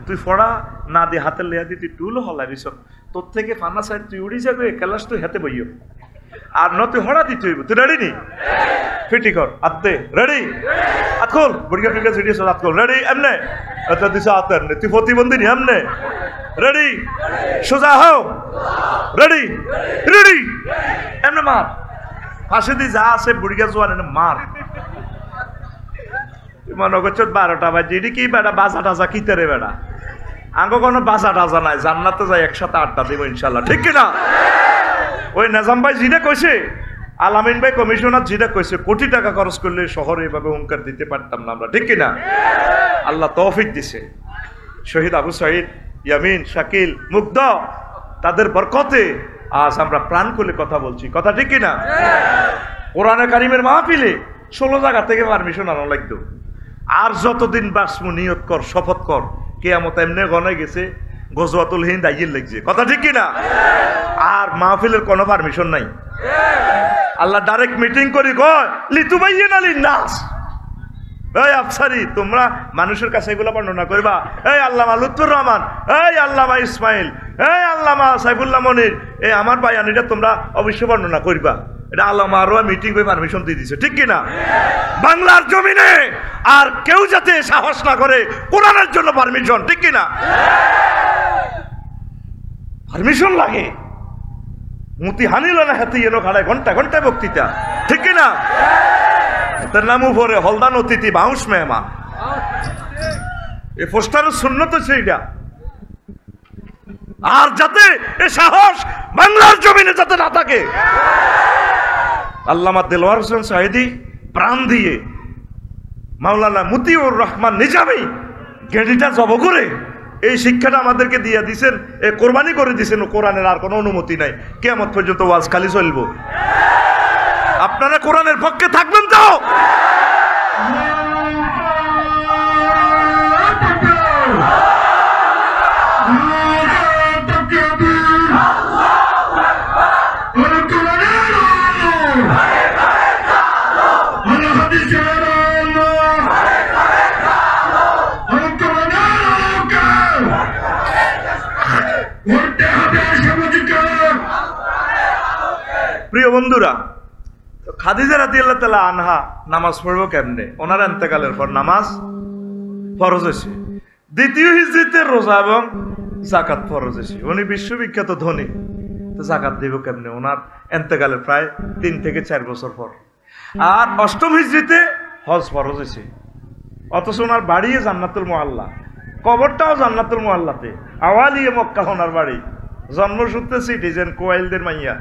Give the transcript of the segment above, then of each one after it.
তুই ফড়া না দিয়ে হাতে লেয়া দি তুই টুলো হলাই দিছ তোর থেকে ফানা সাইড তুই উড়ি যাবে ক্লাস তুই হাতে বইও আর ন তুই হড়া দিতে হইব তুই রেডি নি ফিটি কর আত্তে রেডি আতকল বুড়িয়া ফিকা ভিডিও সব আতকল রেডি এমনে আচ্ছা দিছ আতের নে তুই প্রতিবন্ধী নি এমনে রেডি সোজা হও রেডি রেডি এমনে মার পাশে দি যা আছে বুড়িয়া জোয়ান এনে মার মনে করছো 12টা বাজে এটি কি বেটা বাজা টাজা কিতে রে বেটা আঙ্গো কোনো বাজা টাজা নাই জান্নাতে যাই একসাথে আড্ডা দেবো ইনশাল্লাহ ঠিক কিনা ওই নাজাম ভাই যেটা কইছে আলামিন ভাই কমিশনার যেটা কইছে কোটি টাকা খরচ করলে শহরে এভাবে হুঙ্কার দিতে পারতাম না আমরা ঠিক কিনা আল্লাহ তৌফিক দিছে শহীদ আবু সাইদ ইয়ামিন শাকিল মুগ্ধ তাদের বরকতে আজ আমরা প্রাণ খুলে কথা বলছি কথা ঠিক কিনা কোরআনে কারিমের মাহফিলে 16 জায়গা থেকে পারমিশন আনা লাগতো আর যতদিন বাসমু নিয়ত কর শপথ কর কিয়ামত এমনি গনাই গেছে গজওয়াতুল হিন্দ আইয়ের লাগছে কথা ঠিক কিনা আর মাহফিলের কোনো পারমিশন নাই আল্লাহ ডাইরেক্ট মিটিং করি কয় লিতু বাইয়ে না লিন্নাস এই আফসারি তোমরা মানুষের কাছে এগুলো বর্ণনা করবা এই আল্লামা লুৎফুর রহমান এই আল্লামা ইসমাইল এই আল্লামা সাইফুল্লাহ মনির এই আমার বায়ান এটা তোমরা অবশ্যই বর্ণনা করবা এটা আল্লামা আরো মিটিং করে পারমিশন দিয়ে দিছে ঠিক কিনা বাংলার জমিনে আর কেউ যাতে সাহস না করে কোরআনের জন্য পারমিশন ঠিক কিনা পারমিশন লাগে মুতি হানিল না হাতে এনো খাড়ায় ঘন্টা ঘন্টায় বক্তৃতা ঠিক কিনা তার নাম উপরে হলদান অতিথি বাউস মেহমান এই পোস্টারের শূন্য তো সেইটা আর যাতে এ সাহস বাংলার জমিনে যাতে না থাকে আল্লামা দেলোয়ার হোসেন সাইদি প্রাণ দিয়ে মাওলানা মতিউর রহমান নিজামী গেডিটা জব করে এই শিক্ষাটা আমাদেরকে দিয়ে দিয়েছেন এ কোরবানি করে দিয়েছেন কোরআনের আর কোনো অনুমতি নাই কিয়ামত পর্যন্ত ওয়াজ খালি চলবো আপনারা কোরআনের পক্ষে থাকবেন তো প্রিয় বন্ধুরা খাদিজা রাদিয়াল্লাহু তাআলা আনহা নামাজ পড়বো কেমনে ওনার ইন্তেকালের পর নামাজ ফরজ হয়েছে দ্বিতীয় হিজরিতে রোজা এবং যাকাত ফরজ হয়েছে উনি বিশ্ববিখ্যাত ধনী তো যাকাত দিব কেমনে ওনার ইন্তেকালের প্রায় 3 থেকে 4 বছর পর আর অষ্টম হিজরিতে হজ ফরজ হয়েছে অথচ ওনার বাড়ি জান্নাতুল মুআল্লা কবরটাও জান্নাতুল মুআল্লাতে আওয়ালিয়ে মক্কা ওনার বাড়ি জন্মসূত্রে সিটিজেন কোয়াইলদের মাইয়া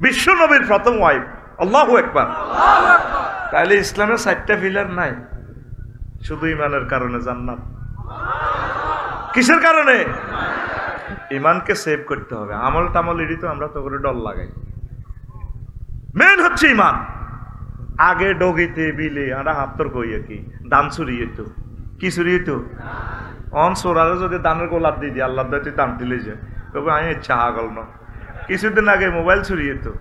বিশ্ব নবীর প্রথম ওয়াইফ আল্লাহু আকবার তাহলে ইসলামের 4টা পিলার নাই শুধু ইমানের কারণে জান্নাত কিসের কারণে ইমানকে সেভ করতে হবে আমল টামল এটি তো আমরা তো করে ডল লাগাই মেন হচ্ছে ইমান আগে ডগিতে বিলে আমরা হাতর কইয়া কি দান চুরিয়ে তো কি চুরিয়ে তো অন সোরারে যদি দানের গোলাপ দিয়ে দিই আল্লাহ তুই দান দিলে যে তবে আমি ইচ্ছা আগল না কিছুদিন আগে মোবাইল চুরিয়ে তো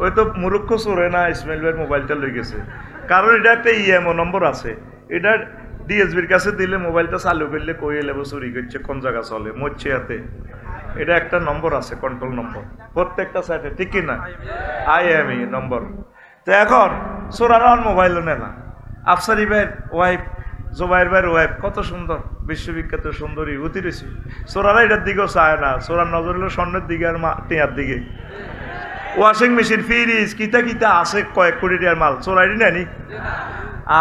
ওই তো মুরুক্ষ চোরে না ইসমাইল ভাইয়ের মোবাইলটা লই গেছে কারণ এটা একটা ইএমও নম্বর আছে এটা ডিএসবির কাছে দিলে মোবাইলটা চালু করলে কই এলেবো চুরি করছে কোন জায়গা চলে মরছে হাতে এটা একটা নম্বর আছে কন্ট্রোল নম্বর প্রত্যেকটা সাইটে ঠিক কিনা আইএমই নম্বর তো এখন চোরারা মোবাইলও নেয় না আফসারি ভাইয়ের ওয়াইফ জোবাইর ভাইয়ের ওয়াইফ কত সুন্দর বিশ্ববিখ্যাত সুন্দরী উতি রয়েছে চোরারা এটার দিকেও চায় না চোরার নজর হলো স্বর্ণের দিকে আর টিয়ার দিকে ওয়াশিং মেশিন ফ্রিজ কিতা কিতা আছে কয়েক কোটি টাকার মাল চোরাইনি নেনি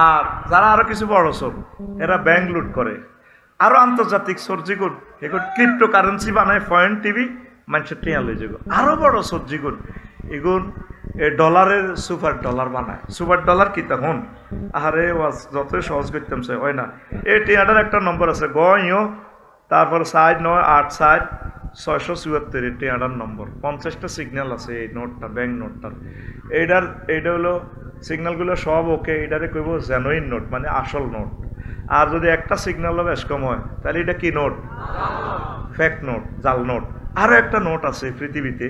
আর যারা আরো কিছু বড় চোর এরা ব্যাংক লুট করে আরো আন্তর্জাতিক চোর যেগুন এগুলো ক্রিপ্টো কারেন্সি বানায় পয়েন্ট টিভি মানুষের টিয়া লই যেগুন আরো বড় চোর যেগুন এগুন ডলারের সুপার ডলার বানায় সুপার ডলার কি তখন আরে যতই সহজ করতাম সে হয় না এই টিয়াটার একটা নম্বর আছে গইও তারপর 79867 টিয়াটার নম্বর 50টা সিগন্যাল আছে এই নোটটা ব্যাংক নোটটার এইটা হলো সিগন্যালগুলো সব ওকে এটারে কইব জেনুইন নোট মানে আসল নোট আর যদি একটা সিগন্যালও বেশ কম হয় তাহলে এটা কি নোট ফেক নোট জাল নোট আরও একটা নোট আছে পৃথিবীতে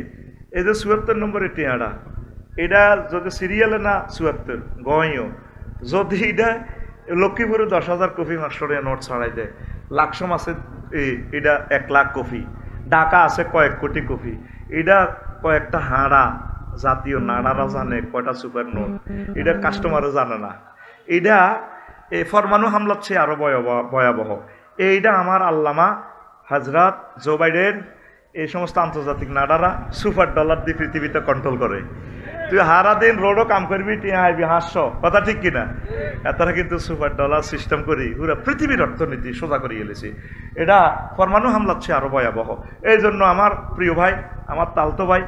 এই যে 74 নম্বরের টিয়াটা এটা যদি সিরিয়ালে না 74 গইও যদি এটা লক্ষ্মীপুরে 10,000 কপি মাস্টরিয়া নোট ছাড়াই দেয় লাকসম আছে এটা 1,00,000 কপি, ঢাকা আছে কয়েক কোটি কপি, এটা কয়েকটা হাঁড়া জাতীয় নাড়ারা জানে কয়টা সুপার নোট, এটা কাস্টমারও জানে না। এটা এই ফরমানু হামলার চেয়ে আরো ভয়াবহ। এইটা আমার আল্লামা হযরত জো বাইডেন এই সমস্ত আন্তর্জাতিক নাডারা সুপার ডলার দিয়ে পৃথিবীতে কন্ট্রোল করে। তুই হারা দিন রোডও কাম করবি, টিয়া আইবি 500, কথা ঠিক কিনা? এতারা কিন্তু সুপার ডলার সিস্টেম করি পুরো পৃথিবীর অর্থনীতি সোজা করে গেলেছে। এটা পরমাণু হামলার চেয়ে আরো ভয়াবহ। এই জন্য আমার প্রিয় ভাই, আমার তালতো ভাই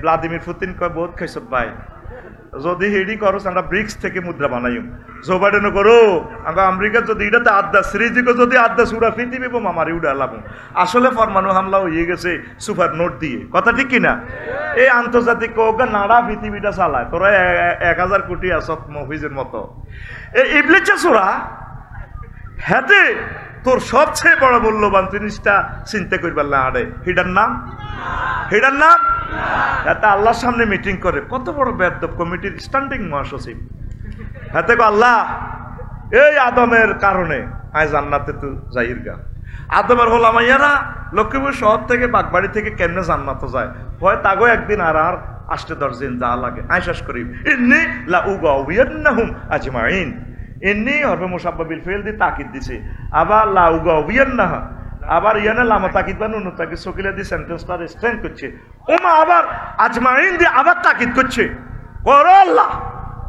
ভ্লাদিমির পুতিন কয় বহুত খাইছত ভাই, যদি হেডি করো আমরা ব্রিক্স থেকে মুদ্রা বানাই, জো বাইডেনও করো আমরা আমেরিকার যদি এটাতে আড্ডা সিরিজিকে যদি আড্ডা সুরা পৃথিবী বোমা মারি উড়ালাম। আসলে পরমাণু হামলা হয়ে গেছে সুপার নোট দিয়ে, কথা ঠিক কিনা? এই আন্তর্জাতিক নাড়া পৃথিবীটা চালায়, তোরা 1000 কোটি আস মফিজের মতো। এই ইবলিচা সোরা হাতে তোর সবচেয়ে বড় মূল্যবান জিনিসটা চিন্তা করবার না আরে হিডার নাম, হিডার নাম। এটা আল্লাহর সামনে মিটিং করে, কত বড় বেদব কমিটির স্ট্যান্ডিং মহাসচিব। হাতে আল্লাহ এই আদমের কারণে আজ জান্নাতে তো যাইর গা। আদমের হোলামাইয়ারা লক্ষ্মীপুর শহর থেকে বাগবাড়ি থেকে কেমনে জান্নাতে যায়, হয় তাগো একদিন আর আসতে 10 দিন যা লাগে। আইসাস করি ইন্নী লা উগাউবিয়ান্নাহুম আজমাইন, ইন্নী হরফে মুসাব্বাবিল ফিল দি তাকিদ দিছে, আবার লা উগাউবিয়ান্নাহা, আবার ইয়ানে লামা তাকিদ বা নুন তাকিদ সকিলে দি সেন্টেন্সটা স্ট্রেংথ করছে, ওমা আবার আজমাইন দি আবার তাকিদ করছে। ওরে আল্লাহ,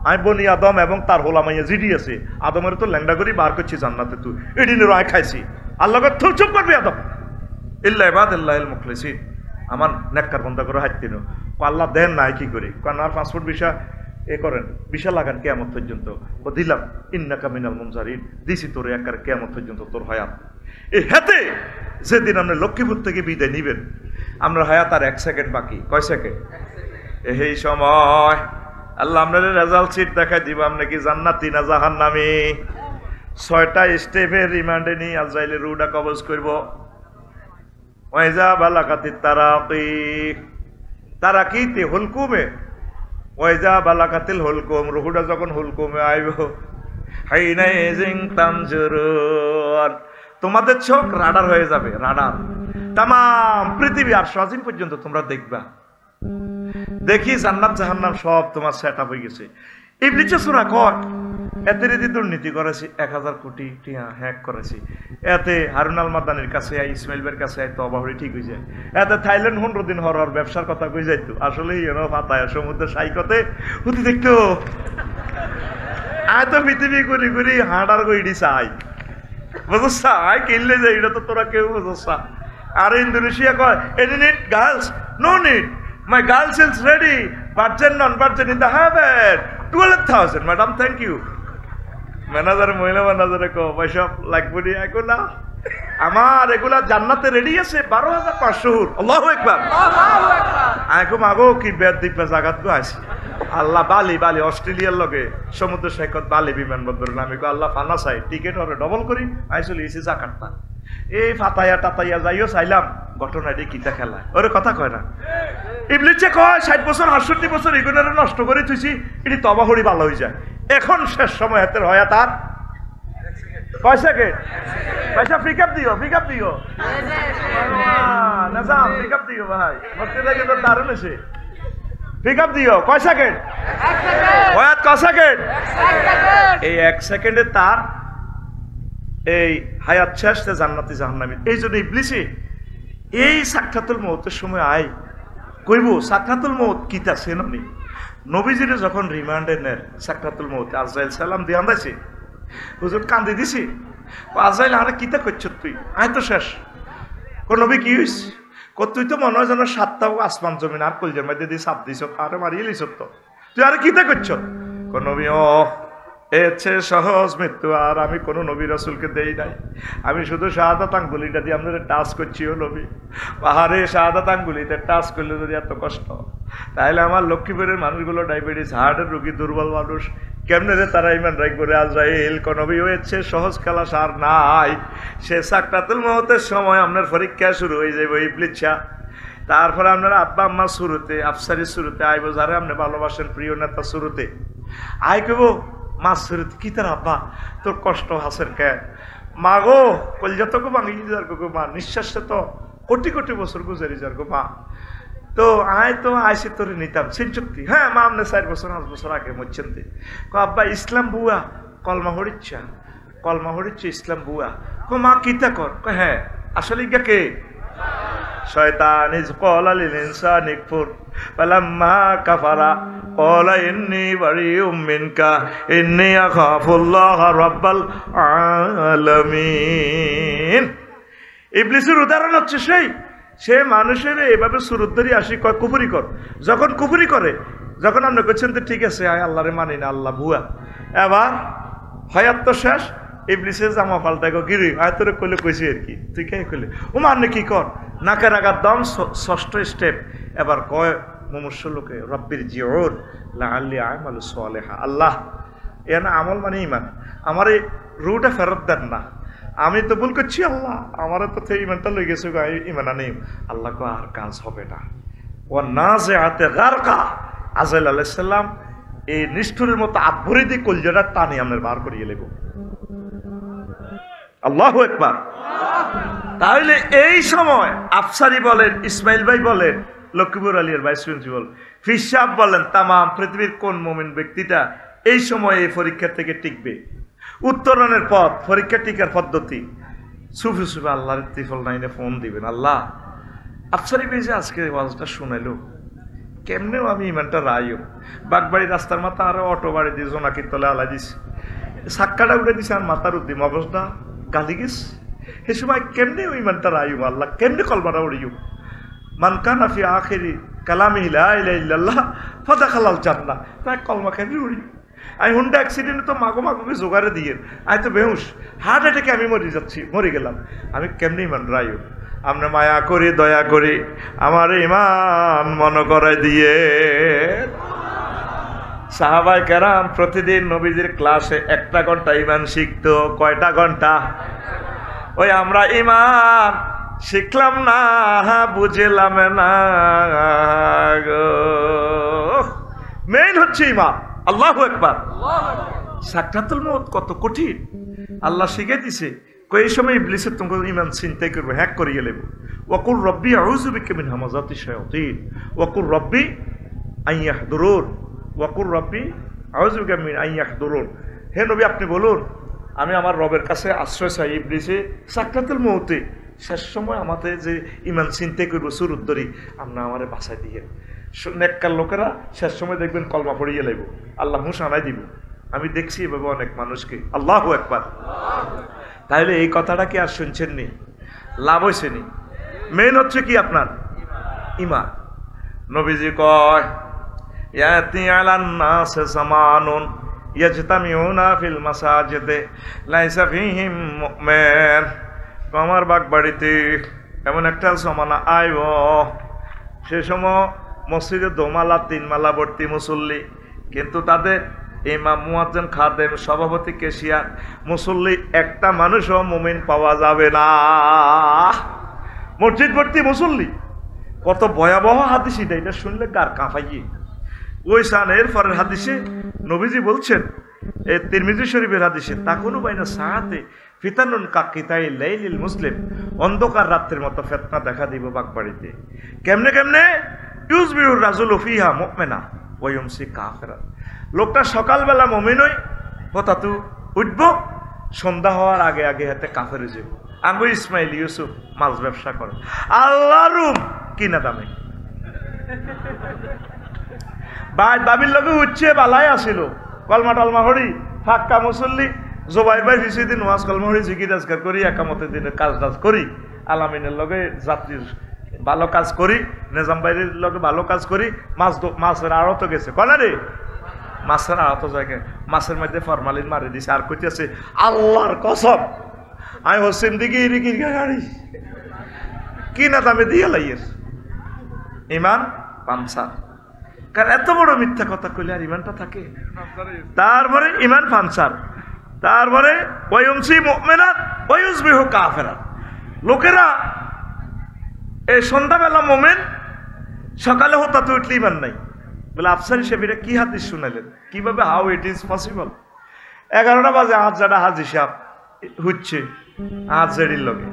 আমি বনি আদম এবং তার হোলামাইয়া জিডি আছে, আদমের তো ল্যাংডা করি বার করছি জান্নাতে, তুই এডিনের আয় খাইছি। আল্লাহ তুই চুপ করবি আদম, ইল্লা ইবাদাল্লাহিল মুখলিসিন, আমার নেককার বন্ধ করে হাঁটতেন। আল্লাহ দেন নাই কি করি, কারণ আর পাসপোর্ট ভিসা করেন, ভিসা লাগান কিয়ামত পর্যন্ত। ও দিলাম ইন্নাকা মিনাল মুনজারিন, দিছি তোর একার কিয়ামত পর্যন্ত তোর হায়াত। এই হাতে যেদিন আপনি লক্ষ্মীপুর থেকে বিদায় নিবেন, আপনার হায়াত আর 1 সেকেন্ড বাকি। কয় সেকেন্ড? এই সময় আল্লাহ আপনাদের রেজাল্ট শিট দেখা দিব, আপনি কি জান্নাতি না জাহান্নামী। 6টা স্টেপের রিমান্ডে নিয়ে আজরাইলের রুহটা কবজ করব। ওয়াইজা বালাকাতিত তারাকি, তারাকিতে হুলকুমে, ওয়াইজা বালাকাতিল হুলকুম, রুহটা যখন হুলকুমে আইব, হাইনা ইজিন তানজুরুন, তোমাদের চোখ রাডার হয়ে যাবে, রাডার। তাম পৃথিবী আর আজিম পর্যন্ত তোমরা দেখবা, দেখি জান্নাত জাহান্নাম সব তোমার সেট আপ হয়ে গেছে। ইবলিসে সূরা কয় এতে রীতি দুর্নীতি করেছি, 1000 কোটি টিয়া হ্যাক করেছি, এতে হারুন আল মাদানির কাছে আই, ইসমাইল বের কাছে আই, তবা হরি ঠিক হয়ে যায়। এতে থাইল্যান্ড 15 দিন হরর ব্যবসার কথা কই যাইতো, আসলে ফাতায় সমুদ্র সাইকতে হুতি দেখতো। আয় তো পৃথিবী ঘুরি ঘুরি হাঁটার গইডি চাই, বুঝছ? আয় কিনলে যাই, এটা তো তোরা কেউ বুঝছ। আর ইন্দোনেশিয়া কয় any need girls, no need, my girls is ready, virgin non-virgin in the heaven, 12,000 madam, thank you. Manager, মহিলা ম্যানেজারে কো সব লাগবে নি এখন না, আমার এগুলা জান্নাতে রেডি আছে 12,500 হুর। আল্লাহু আকবার, আল্লাহু আকবার। আইকো মাগো কি বেদ দিপে জাগাত গো আইছি। আল্লাহ বালি বালি অস্ট্রেলিয়ার লগে সমুদ্র সৈকত বালি বিমানবন্দর নামে কো আল্লাহ ফানা চাই, টিকেট হরে ডবল করি আইসলি এসে জাকাতটা। এই ফাতাইয়া টাতাইয়া যাইও চাইলাম, ঘটনা দিয়ে কিতা খেলা ওরে কথা কয় না। ইবলিসে কয় 60 বছর 68 বছর এগুলোরে নষ্ট করে তুইছি, এটি তবা হরি ভালো হয়ে যায়। এখন শেষ সময় হাতের হয় তার কয় সেকেন্ড? পয়সা ফ্রি কাপ দিও, ফ্রি কাপ দিও, নাজাম ফ্রি কাপ দিও ভাই, ভক্তি লাগে তো দারুণ এসে ফ্রি কাপ দিও। কয় সেকেন্ড? 1 সেকেন্ড। হয়াত কয় সেকেন্ড? 1 সেকেন্ড। এই 1 সেকেন্ডে তার এই হায়াত শেষ, জান্নাতি জাহান্নামী। এই জন্য ইবলিসে এই সাক্ষাতুল মউতের সময় আয় কইব সাক্ষাতুল মউত কিতা চেননি। নবীজির যখন রিমান্ডে নেন সাক্ষাতুল মউত, আজরাইল সালাম দিয়ে আন্দাইছে, হুজুর কান্দি দিছি, আজরাইল আরে কিতা করছ তুই, আয় তো শেষ। কোন নবী কি হইস? তুই তো মনে হয় যেন 7টা আসমান জমিন আর কলজের মধ্যে দিয়ে চাপ দিছ, আরে মারিয়ে লিছ তো, তুই আরে কিতা করছ? কোন নবী ও এর চেয়ে সহজ মৃত্যু আর আমি কোনো নবী রাসূলকে দেই নাই, আমি শুধু শাহাদাত আঙ্গুলিটা দিয়ে আপনাদের টাচ করছি। ও নবী, পাহাড়ে শাহাদাত আঙ্গুলিতে টাচ করলে যদি এত কষ্ট, তাহলে আমার লক্ষ্মীপুরের মানুষগুলো ডায়াবেটিস, হার্টের রোগী, দুর্বল মানুষ, কেমনে যে তারা ইমান রাখবে? আজরাইল কোন নবী হয়েছে সহজ খেলা সার নাই। সে সাকরাতুল মউতের সময় আপনার পরীক্ষা শুরু হয়ে যাবে ইবলিসা, তারপরে আপনার আব্বা আম্মা শুরুতে, আফসারির শুরুতে আইব, যারা আপনি ভালোবাসেন প্রিয় নেতা শুরুতে আই কব মাছ শুরুতে কি তার আব্বা তোর কষ্ট হাসের কে? মা গো কলজা তো ভাঙি যার গো মা, নিঃশ্বাসে তো কোটি কোটি বছর গুজারি যার গো মা। তো আইসি তোরে নিতাম সিনচুক্তি। হ্যাঁ মা আপনি 4 বছর 5 বছর আগে মরছেন দে। আব্বা ইসলাম বুয়া কলমা হরিচ্ছা ইসলাম বুয়া। মা কিতা কর? হ্যাঁ আসলে ইগা কে? শয়তান ইজ ক্বালা লিল ইনসানি কফুর ফালাম্মা কাফারা ক্বালা ইন্নী বারিউম মিনকা ইন্নী আখাফুল্লাহ রাব্বাল আলামিন। ইবলিসের উদাহরণ হচ্ছে সে মানুষের এভাবে সুরত ধরে আসি কয় কুফরি কর। যখন কুফরি করে, যখন আপনি করছেন তো ঠিক আছে আয় আল্লাহরে মানি না, আল্লাহ ভুয়া, এবার হয়াত তো শেষ। ইবলিসের জামা পাল্টাই গো গিরি আয় তোরে কইলে কইছি আর কি, তুই কে কইলে ও মানে কি কর নাকের আগার দম 6ষ্ঠ স্টেপ। এবার কয় মুমূর্ষ লোকে রব্বির জিউর লাআল্লি আমালু সালিহা। আল্লাহ এ না আমল মানে ইমান, আমার এই রুটা ফেরত দেন না, আমি তো ভুল করছি আল্লাহ, আমারও তো ইমানটা লই গেছে ইমান নেই। আল্লাহ কো আর কাজ হবে না। ও নাজিআতে গারকা, আজরাইল আলাইহিস সালাম এই নিষ্ঠুরের মতো আভরি দিয়ে কলজাটা টানি আমরা বার করিয়ে লেব। আল্লাহু আকবার। তাহলে এই সময় আফসারি বলেন, ইসমাইল ভাই বলেন, লক্ষ্মীপুর আলিয়ার ভাইস প্রিন্সিপাল ফিসাব বলেন, তাম পৃথিবীর কোন মুমিন ব্যক্তিটা এই সময় এই পরীক্ষা থেকে টিকবে? উত্তরণের পথ, পরীক্ষা টিকার পদ্ধতি, সুফি আল্লাহর ত্রিফল নাইনে ফোন দিবেন। আল্লাহ আফসারি ভাই যে আজকে ওয়াজটা শুনাইলো, কেমনেও আমি ইমানটা রাইও। বাগবাড়ি রাস্তার মাথা আরো অটো বাড়ি দিয়ে জোনাকির তলে আলাই দিছে, সাক্কাটা উঠে দিছে আর মাথার উদ্দি মগজটা গালি গেছে। সে সময় কেমনে ইমানটা রাইও, আল্লাহ কেমনে কলমাটা উড়িও। মান কানা ফি আখিরি কালামি লা ইলাহা ইল্লাল্লাহ ফাদাখালাল জান্নাহ, তাই কলমা কেমনে উড়ি। আমি হুন্ডা অ্যাক্সিডেন্টে তো মাগোকে জোগাড়ে দিয়ে আমি তো বেহুশ, হার্ট অ্যাটাকে আমি মরে গেলাম, আমি কেমনে ইমান রাইও। আমরা মায়া করি, দয়া করি, আমার ইমান মনে করাই দিয়ে। সাহাবায়ে কেরাম প্রতিদিন নবীজির ক্লাসে 1টা ঘন্টা ইমান শিখতো। কয়টা ঘন্টা? ওই আমরা ইমান শিখলাম না, বুঝলাম না গো। মেইন হচ্ছে ইমান। আল্লাহু আকবার। সাকরাতুল মউত কত কঠিন আল্লাহ শিখে দিছে। এই সময় ইবলিসের তোমাকে ইমান চিন্তাই করবে, হ্যাক করিয়ে লেব। ওয়াকুল রব্বি আউযু বিকা মিন হামাযাতিশ শায়াতিন ওয়াকুল রব্বি আন ইয়াহদুরুন ওয়াকুল রব্বি আউযু বিকা মিন আন ইয়াহদুরুন। হে নবী আপনি বলুন আমি আমার রবের কাছে আশ্রয় চাই ইবলিসে সাকরাতুল মউতে শেষ সময় আমাদের যে ইমান চিন্তাই করবো সুরুত ধরি, আমরা আমারে বাঁচাই দিয়ে। নেককার লোকেরা শেষ সময় দেখবেন কলমা পড়িয়ে লাইব, আল্লাহ হুঁশানাই দিব। আমি দেখছি এভাবে অনেক মানুষকে। আল্লাহু আকবার। তাহলে এই কথাটা কি আর শুনছেন নি? লাভ হয়েছে নি? মেইন হচ্ছে কি আপনার ইমান। নবীজি কয় ইয়াতি আলান নাস জামানুন ইয়াজতামিউনা ফিল মাসাজিদে লাইসা ফিহিম মুমিন। আমার বাগবাড়িতে এমন একটা জমানা আইব, সে সময় মসজিদে 2 মালা 3 মালা ভর্তি মুসল্লি, কিন্তু তাদের ইমাম, মুয়াজ্জিন, খাদেম, সভাপতি, কেশিয়ার, মুসল্লি একটা মানুষও মুমিন পাওয়া যাবে না। মসজিদ ভর্তি মুসল্লি, কত ভয়াবহ হাদিস এটা শুনলে গার কাঁপাইয়ে। ওই সানের পরের হাদিসে নবীজি বলছেন, এই তিরমিজি শরীফের হাদিসে, তাকুনু বাইনা সাআতে ফিতানুন কাকিতাই লাইলিল মুসলিম, অন্ধকার রাত্রের মতো ফিতনা দেখা দিব বাগবাড়িতে। কেমনে কেমনে? ইউজবিউর রাজুলু ফিহা মুমিনা ওয়া ইউমসি কাফিরা। লোকটা সকালবেলা মুমিন হই হতাতু উঠব, সন্ধ্যা হওয়ার আগে আগে হাতে কাফের হয়ে যাব। আঙ্গু ইসমাইল ইউসুফ মাছ ব্যবসা করে, আল্লাহর রুম কিনা দামে বাবির লোকে উঠছে বালাই আসিল, কলমা টলমা হরি ফাক্কা মুসল্লি জোবাই ভাই দিন ওয়াজ কলমা হরি জিকির আজকার করি, একামতের দিনের কাজ টাজ করি, আলামিনের লগে যাত্রীর ভালো কাজ করি, নিজাম ভাইয়ের লগে ভালো কাজ করি। মাছের আড়ত গেছে কনা রে, মাছের আড়ত জায়গায় মাছের মধ্যে ফরমালিন মারি দিছে, আর কইতেছে আল্লাহর কসম আমি হোসেন দিকে ইরিকির গাড়ি কি না দামে দিয়ে লাইয়ের। ইমান পানসার, কারণ এত বড় মিথ্যা কথা কইলে আর ইমানটা থাকে? তারপরে ইমান পানসার, তারপরে ওয়ায়ুমসি মুমিনাত ওয়ায়ুসবিহু কাফিরাত। লোকেরা এই সন্ধ্যাবেলা মোমেন, সকালে হতা তো উঠলে ইমান নাই। বলে আফসারি সাহেব এটা কি হাদিস শুনাইলেন, কিভাবে, হাউ ইট ইজ পসিবল? 11টা বাজে হাজারা হাজি সাহেব হচ্ছে, আজ জেডির লগে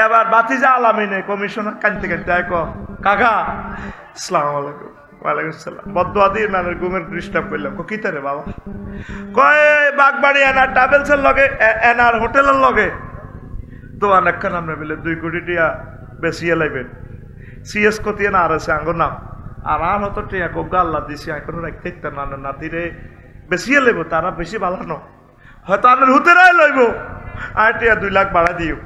এবার বাতিজা আলামিনে কমিশনার কানতে কানতে আয় কাকা আসসালামু আলাইকুম। ওয়ালাইকুম সালাম। বদুয়া দিয়ে নানের ঘুমের ডিস্টার্ব করলাম। কি তারে বাবা? কয় বাগবাড়ি এনার ট্রাভেলসের লগে এনার হোটেলের লগে দোয়ান একখান আমরা মিলে 2 কোটি টিয়া বেশিয়ে লাইবেন সিএস কতিয়ে না আর আছে আঙ্গর নাম আর হতো টিয়া গোগা আল্লাহ দিছি এখনো রাখতে না নাতিরে বেশিয়ে লইব তারা বেশি ভালো হয়তো আপনার হুতেরাই লইব আর টিয়া 2 লাখ বাড়া দিও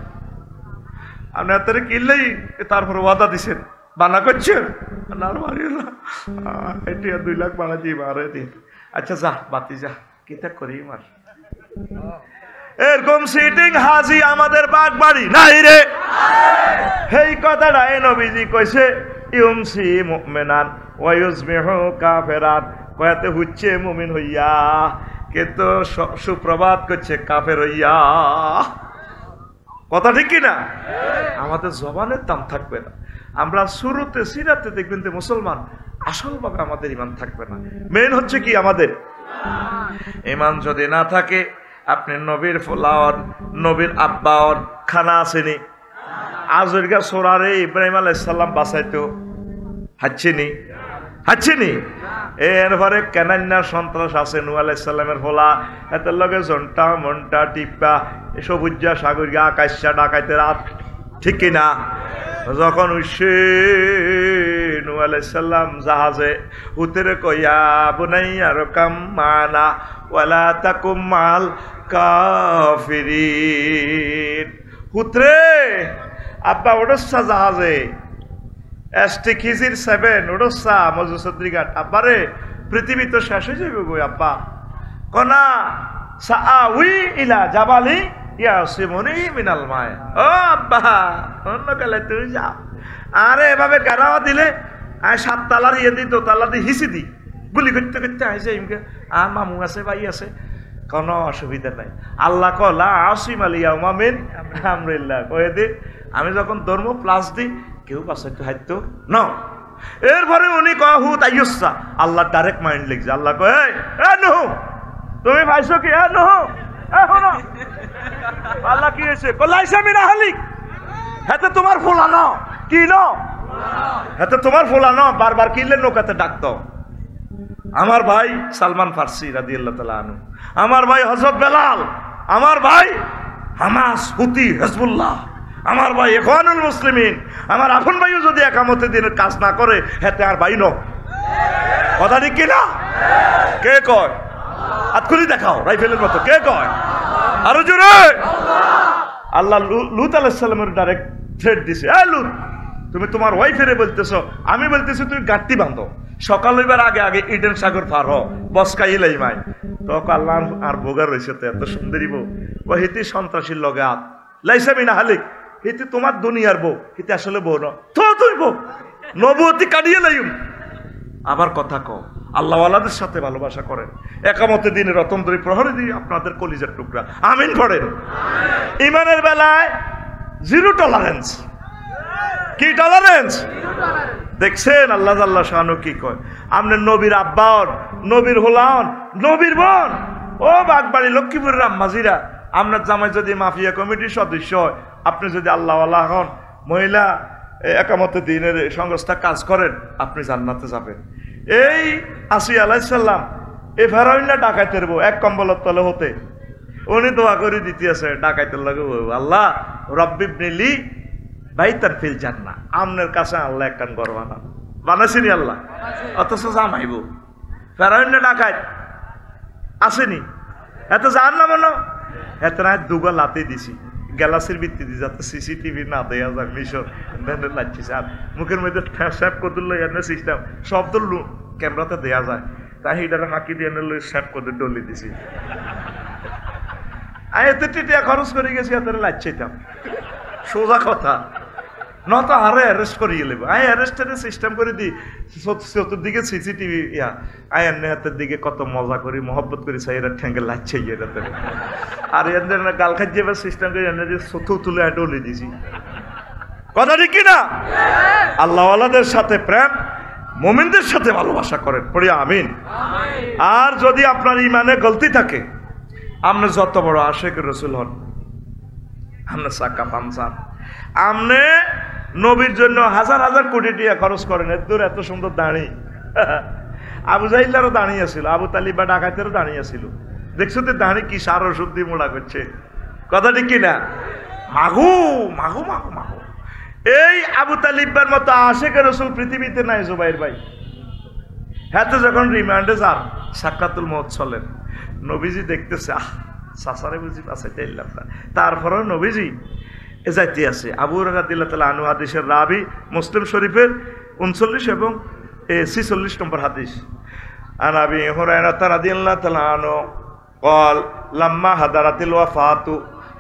আপনি হাতের কিনলেই তারপরে ওয়াদা দিছেন বানা করছেন না মারিও না টিয়া 2 লাখ বাড়া দিই আরে দিন। আচ্ছা যা বাতি যা কিতা করি মার এরকম সিটিং হাজি আমাদের বাগবাড়ি নাই রে। এই কথাটা নবীজি কইছে ইউমসি মুমিনান ওয়া ইউসবিহু কাফিরান কয়াতে হচ্ছে মুমিন হইয়া কিন্তু সুপ্রভাত করছে কাফের হইয়া। কথা ঠিক কি না? আমাদের জবানের দাম থাকবে না। আমরা শুরুতে সিরাতে দেখবেন যে মুসলমান আসলভাবে আমাদের ঈমান থাকবে না। মেইন হচ্ছে কি আমাদের ঈমান যদি না থাকে আপনি নবীর ফলাওয়ান নবীর আব্বাওয়ান খানা আসেনি আজরগা সোরারে ইব্রাহিম আলাইহিস সালাম বাঁচাইতো হাচ্ছিনি এরপরে কেনান্যার সন্ত্রাস আছে নূহ আলাইহিস সালামের ফলা এত লগে জন্টা মন্টা টিপ্পা সবুজা সাগরিয়া আকাশা ডাকাইতে রাত ঠিক কিনা যখন উঠছে নূহ আলাইহিস সালাম জাহাজে উতরে কইয়া বুনাইয়া রকাম মানা ওয়ালা তাকুম মাল কাফিরিন উতরে আব্বা ওড়সা জাহাজে এসটি খিজির 7 ওড়সা মজুসদ্রিঘাট আব্বারে পৃথিবী তো শেষ হয়ে যাবে গো আব্বা কনা সাআউই ইলা জাবালি ইয়াসিমুনি মিনাল মায় ও আব্বা অন্য কালে তুই যা আরে এভাবে গারাওয়া দিলে আয় 7 তালার ইয়ে দিত তালা দি হিসি দি গুলি করতে করতে আইছে ইমকে আর মামু আছে ভাই আছে কোনো অসুবিধা নাই। আল্লাহ কলা আসিম আলিয়া মামিন আমরিল্লাহ কয়ে দে আমি যখন ধর্ম প্লাস দিই কেউ বাঁচাইতে হাইতো ন এরপরে উনি কয় হু তাইয়ুসা আল্লাহ ডাইরেক্ট মাইন্ড লিখছে আল্লাহ কয় এ নহু তুমি ভাইছো কি এ নহু এ শোনো আল্লাহ কি হয়েছে কলাইসা মিনা হালিক হেতে তোমার ফুলানো কি ন হেতে তোমার ফুলানো বারবার কিনলে নৌকাতে ডাকতো আমার ভাই সালমান ফার্সি রাদিয়াল্লাহু তাআলা আনহু আমার ভাই হযরত বেলাল আমার ভাই হামাস হুতি হিজবুল্লাহ আমার ভাই ইখওয়ানুল মুসলিমিন আমার আপন ভাইও যদি একামতের দিনের কাজ না করে হেতে আর ভাই ন কথা ঠিক কি না কে কয় আতকুলি দেখাও রাইফেলের মতো কে কয় আরো জোরে আল্লাহ লূত আলাইহিস সালামের ডাইরেক্ট থ্রেট দিছে এ লূত তুমি তোমার ওয়াইফেরে বলতেছো আমি বলতেছি তুমি গাঁটটি বাঁধো সকাল হইবার আগে আগে ইডেন সাগর পার হ বসকাই লাইমাই তখন আল্লাহ আর বোগার রয়েছে তো এত সুন্দরী বউ ও হিতি সন্ত্রাসীর লগে আত লাইসা মিনা হালিক হিতি তোমার দুনিয়ার বউ হিতি আসলে বউ ন তো তুই বউ নবুয়তি কাটিয়ে লাইম আবার কথা কও আল্লাহওয়ালাদের সাথে ভালোবাসা করেন একামতে দিনে রতন ধরে প্রহরে দিয়ে আপনাদের কলিজার টুকরা আমিন পড়েন ইমানের বেলায় জিরো টলারেন্স কি টলারেন্স দেখছেন আল্লাহ আল্লাহ শানু কি কয় আপনি নবীর আব্বান নবীর হোলান নবীর বোন ও বাগবাড়ি লক্ষ্মীপুরের আম্মাজিরা আপনার জামাই যদি মাফিয়া কমিটির সদস্য হয় আপনি যদি আল্লাহওয়ালা হন মহিলা একামতে দিনের সংস্থা কাজ করেন আপনি জান্নাতে যাবেন। এই আসিয়া আলাইহিস সালাম এ ফেরাউন ডাকাইতের বউ এক কম্বলের তলে হতে উনি দোয়া করে দিতে আছে ডাকাইতের লাগে আল্লাহ রব্বিবনিলি বাইতার ফিল জান্নাহ আমনের কাছে আল্লাহ একখান ঘর বানান বানাইছিনি আল্লাহ অথচ জামাইব ফেরাউন ডাকাইত আসেনি এত জান না মনে এত রাত দুগা লাতে দিছি গ্যালাসের ভিত্তিতে যাতে সিসিটিভি না দেয়া যায় মিশর লাগছিস আর মুখের মধ্যে স্যাপ কদুল এনে সিস্টেম শব্দ ক্যামেরাতে দেয়া যায় তাই এটার হাঁকি দিয়ে এনে স্যাপ কদুল ডলি দিছি এত টিটিয়া খরচ করে গেছি এত লাগছিতাম সোজা কথা নত আরে অ্যারেস্ট করিয়ে নেব আই অ্যারেস্টের সিস্টেম করে দিই চতুর্দিকে সিসিটিভি ইয়া আই এনে হাতের দিকে কত মজা করি মহব্বত করি চাই এরা ঠ্যাঙ্গে লাগছে এটাতে আর এদের গাল খাইছে এবার সিস্টেম করে এনে যে চতু তুলে ডলে দিছি কথা ঠিক কিনা আল্লাহওয়ালাদের সাথে প্রেম মুমিনদের সাথে ভালোবাসা করেন পড়ি আমিন। আর যদি আপনার ইমানে গলতি থাকে আপনি যত বড় আশিক রাসূল হন আপনার চাক্কা পাঞ্চার। আপনি নবীর জন্য হাজার হাজার কোটি টাকা খরচ করেন, এত সুন্দর দাঁড়ি। আবু জাহিলারও দাঁড়িয়ে ছিল, আবু তালিব বা ডাকাতেরও দাঁড়িয়ে ছিল। দেখছো তো দাঁড়ি কি সার ওষুধ দিয়ে মোড়া করছে, কথা ঠিক কিনা? মাঘু মাঘু মাঘু মাঘু। এই আবু তালিবার মতো আশেকের রাসূল পৃথিবীতে নাই জুবাইর ভাই। হ্যাঁ, তো যখন রিমান্ডে যান সাক্কাতুল মওত চলেন, নবীজি দেখতেছে সাসারে বুঝি আছে তাইলাম না, তারপরেও নবীজি এ যাইতে আছে। আবু হুরায়রা রাদিয়াল্লাহু তাআলা আনহু হাদিসের রাবি, মুসলিম শরীফের 39 এবং 46 নম্বর হাদিস। আন আবি হুরায়রা রাদিয়াল্লাহু তাআলা আনহু قال لما حضرت الوفاة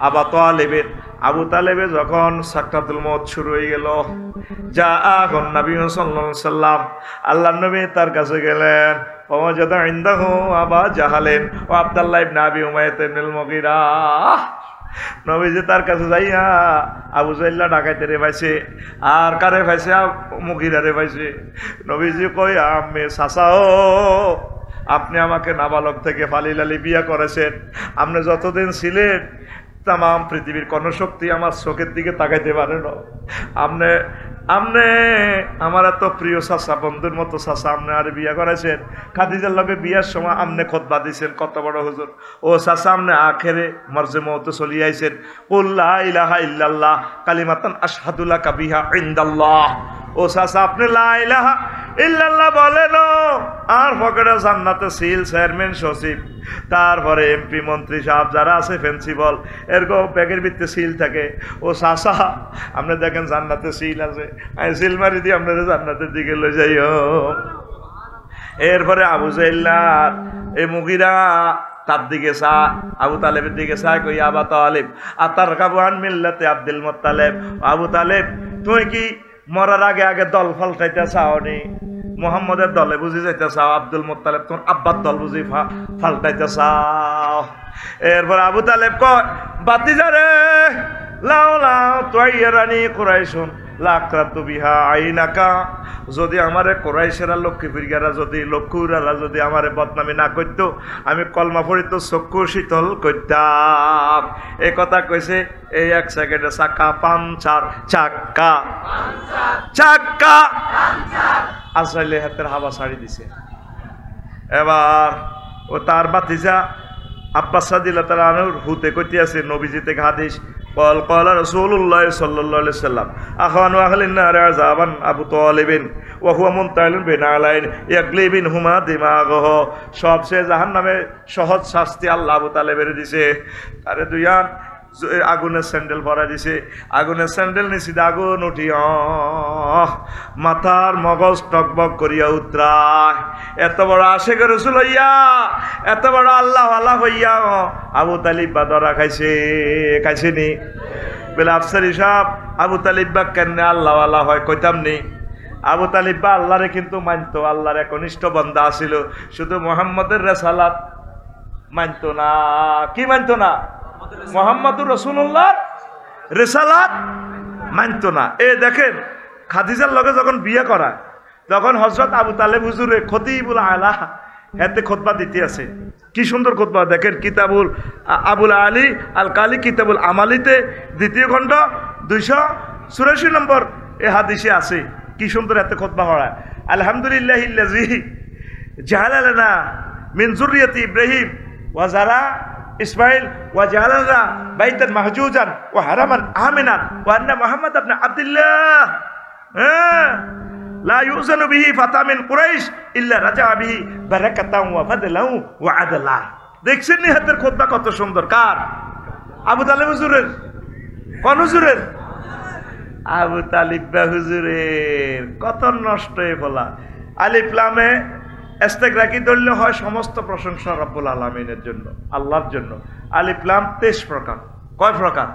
আবু তালেবের, আবু তালেবে যখন সাকরাতুল মওত শুরু হয়ে গেল, যা আগুন নবী সাল্লাল্লাহু আলাইহি সাল্লাম, আল্লাহর নবী তার কাছে গেলেন। ওয়াজাদা ইনদাহু আবা জাহালেন ও আব্দুল্লাহ ইবনে আবি উমাইয়া ইবনুল মুগীরা। নবীজি তার কাছে যাইয়া আবু জাহল ডাকাইতে পাইছে, আর কারে পাইছে? মুগীরারে পাইছে। নবীজি কই, আম্মে চাচাও, আপনি আমাকে নাবালক থেকে ফালিলালি বিয়া করেছেন, আপনি যতদিন ছিলেন তাম পৃথিবীর কোন শক্তি আমার চোখের দিকে তাকাইতে পারে না। আপনি আমার এত প্রিয় চাচা, বন্ধুর মতো চাচা, আপনি আর বিয়া করেছেন। খাদিজার লগে বিয়ার সময় আপনি খুতবা দিয়েছেন, কত বড় হুজুর। ও চাচা, আপনি আখেরে মরজে মওতে চলি আইছেন। কুল লা ইলাহা ইল্লাল্লাহ কালিমাতান আশহাদু লাকা বিহা ইনদাল্লাহ। ও চাচা, আপনি লা ইলাহা ইল্লাল্লাহ বলেন, আর পকেটে জান্নাতে সিল, চেয়ারম্যান, সচিব, তারপরে এমপি, মন্ত্রী সাহেব যারা আছে, প্রিন্সিপাল, এরকম ব্যাগের ভিতরে সিল থাকে। ও চাচা, আপনি দেখেন জান্নাতে সিল আছে, আমি সিল মারি দিয়ে আপনাদের জান্নাতের দিকে লই যাইও। এরপরে আবু জাহল এই মুগীরা তার দিকে চা, আবু তালেবের দিকে চা, কই আবু তালেব আতার কাবুয়ান মিল্লাতে আব্দুল মুত্তালিব। আবু তালেব, তুই কি মরার আগে আগে দল ফাল্টাইতে চাও নি? মুহাম্মদের দলে বুঝি যাইতে চাও? আব্দুল মুত্তালিব তোর আব্বার দল বুঝি ফাল্টাইতে চাও? এরপর আবু তালেব কয়, বাতিজা রে, লাও লাও তুয়াইরানি কুরাইশুন লাকরাতু বিহা আইনাকা। যদি আমারে কুরাইশেরা, লক্ষ্মীপুরিয়ারা, যদি লক্ষ্মীরা যদি আমারে বদনামি না করতো, আমি কলমা পড়িত চক্ষু শীতল করতাম। এই কথা কইছে। এই এক সেকেন্ডে চাক্কা পাঞ্চার, চাক্কা চাক্কা আসলে হাতের হাওয়া ছাড়ি দিছে। এবার ও তার বাতিজা আব্বাস রাদিয়াল্লাহু তাআলা আনহু হুতে কইতে আছে নবীজি থেকে হাদিস, قال قال رسول الله صلى الله عليه وسلم أخوان أهل النار عذابا أبو طالب وهو منتهل بين علين يغلي منهما دماغه। সবচেয়ে জাহান্নামে সহজ শাস্তি আল্লাহ আবু তালেবের দিছে। আরে দুইয়ান আগুনের স্যান্ডেল পরা দিছে, আগুনের স্যান্ডেল নিচে আগুন উঠিয়া মাথার মগজ টকবক করিয়া উতরায়। এত বড় আশেক রাসূল হইয়া, এত বড় আল্লাহওয়ালা হইয়া আবু তালিব বা ধরা খাইছে নি? বলে আফসারি সাহেব, আবু তালিব বা কেন আল্লাহওয়ালা হয়? কইতাম নি। আবু তালিব বা আল্লাহরে কিন্তু মানতো, আল্লাহর একনিষ্ঠ বান্দা ছিল, শুধু মুহাম্মদের রিসালাত মানতো না। কি মানতো না? মুহাম্মদুর রাসূলুল্লাহ রিসালাত মানতো না। এ দেখেন, খাদিজার লগে যখন বিয়ে করা, তখন হযরত আবু তালেব হুজুরে খতিবুল আলা হাতে খুতবা দিতে আছে। কি সুন্দর খুতবা দেখেন, কিতাবুল আবুল আলী আল কালি কিতাবুল আমালিতে 2য় খণ্ড 284 নম্বর এ হাদিসে আছে। কি সুন্দর হাতে খুতবা পড়া। আলহামদুলিল্লাহিল্লাযী জাআলা লানা মিন যুররিয়াতি ইব্রাহিম ওয়া যারা ইসমাইল ওয়া জাআলানা বাইতান মাহজুজান ওয়া হারামান আমিনান ওয়া আন্না মুহাম্মদ ইবনে আব্দুল্লাহ লা ইউযানু বিহি ফাতা মিন কুরাইশ ইল্লা রাজা বিহি বারাকাতান ওয়া ফাদলান ওয়া আদলা। দেখছেন নি হাতের খুতবা কত সুন্দর? কার? আবু তালেব হুজুরের। কোন হুজুরের? আবু তালিব হুজুরের। কত নষ্ট হয়ে বলা। আলিফ লামে ইস্তেগরাকি ধরলে হয় সমস্ত প্রশংসা রব্বুল আলামিনের জন্য, আল্লাহর জন্য। আলিফ লাম 23 প্রকার। কয় প্রকার?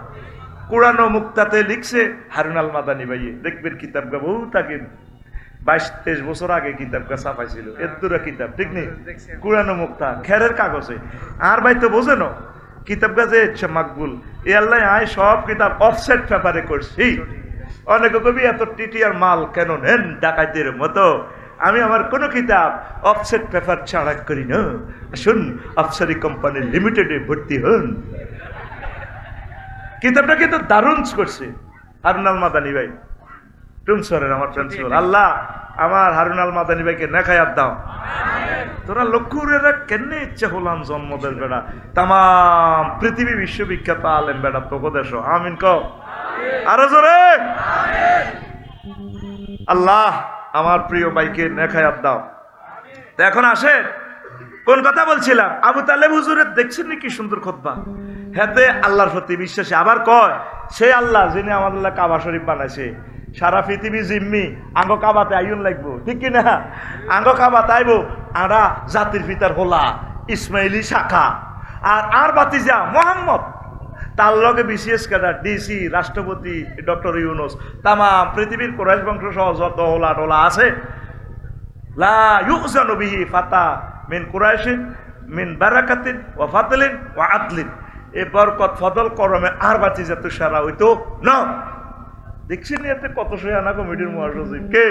কুরআন ও মুক্তাতে লিখছে হারুন আল মাদানী ভাইয়ে, দেখবেন কিতাব গা বহুত আগে 22-23 বছর আগে কিতাব গা ছাপাইছিল। এদ্দুরা কিতাব, ঠিক নেই? কুরআন ও মুক্তা খেরের কাগজে। আর ভাই তো বোঝে না কিতাব গা যে মাকবুল, এ আল্লাহ আয় সব কিতাব অফসেট পেপারে করছি। অনেক কবি এত টিটিআর মাল কেন নেন ডাকাইতের মতো? আমি আমার কোনো কিতাব অফসেট পেপার ছাড়া করি না। আসুন আফসারি কোম্পানি লিমিটেডে ভর্তি হন। কিতাবটা কিন্তু দারুণ করছে হারুন আল মাদানী ভাই, টুমসরের আমার প্রিন্সিপাল। আল্লাহ আমার হারুন আল মাদানী ভাইকে নেখায়াত দাও। তোরা লক্ষ্যুরেরা কেনে ইচ্ছা হলাম জন্মদের বেড়া, তাম পৃথিবী বিশ্ববিখ্যাত আলেম বেড়া তোকে দেশ। আমিন ক আরো জোরে। আল্লাহ আমার প্রিয় ভাইকে নেখায়াত দাও। তো এখন আসে কোন কথা বলছিলাম, আবু তালেব হুজুরের দেখছেন কি সুন্দর খুতবা, হেতে আল্লাহর প্রতি বিশ্বাসী। আবার কয় সে আল্লাহ যিনি আমাদের কাবা শরীফ বানাইছে, সারা পৃথিবী জিম্মি আঙ্গ কাবাতে আইন লাগবো, ঠিক কিনা? আঙ্গ কাবাতে আইব আরা জাতির পিতার হোলা ইসমাইলি শাখা, আর বাতিজা মোহাম্মদ, তার লগে বিসিএস ক্যাডার, ডিসি, রাষ্ট্রপতি ডক্টর ইউনুস, তামাম পৃথিবীর কুরাইশ বংশ সহ যত হোলা টোলা আছে, লা ইউজানু বিহি ফাতা মিন কুরাইশিন মিন বারাকাতিন ওয়া ফাদলিন ওয়া আদলিন। এ বরকত ফদল করমে আর বাতিজা তুষারা হইতো না। দেখছেন এতে কত শয়ানা কমিটির মহাসচিব কে?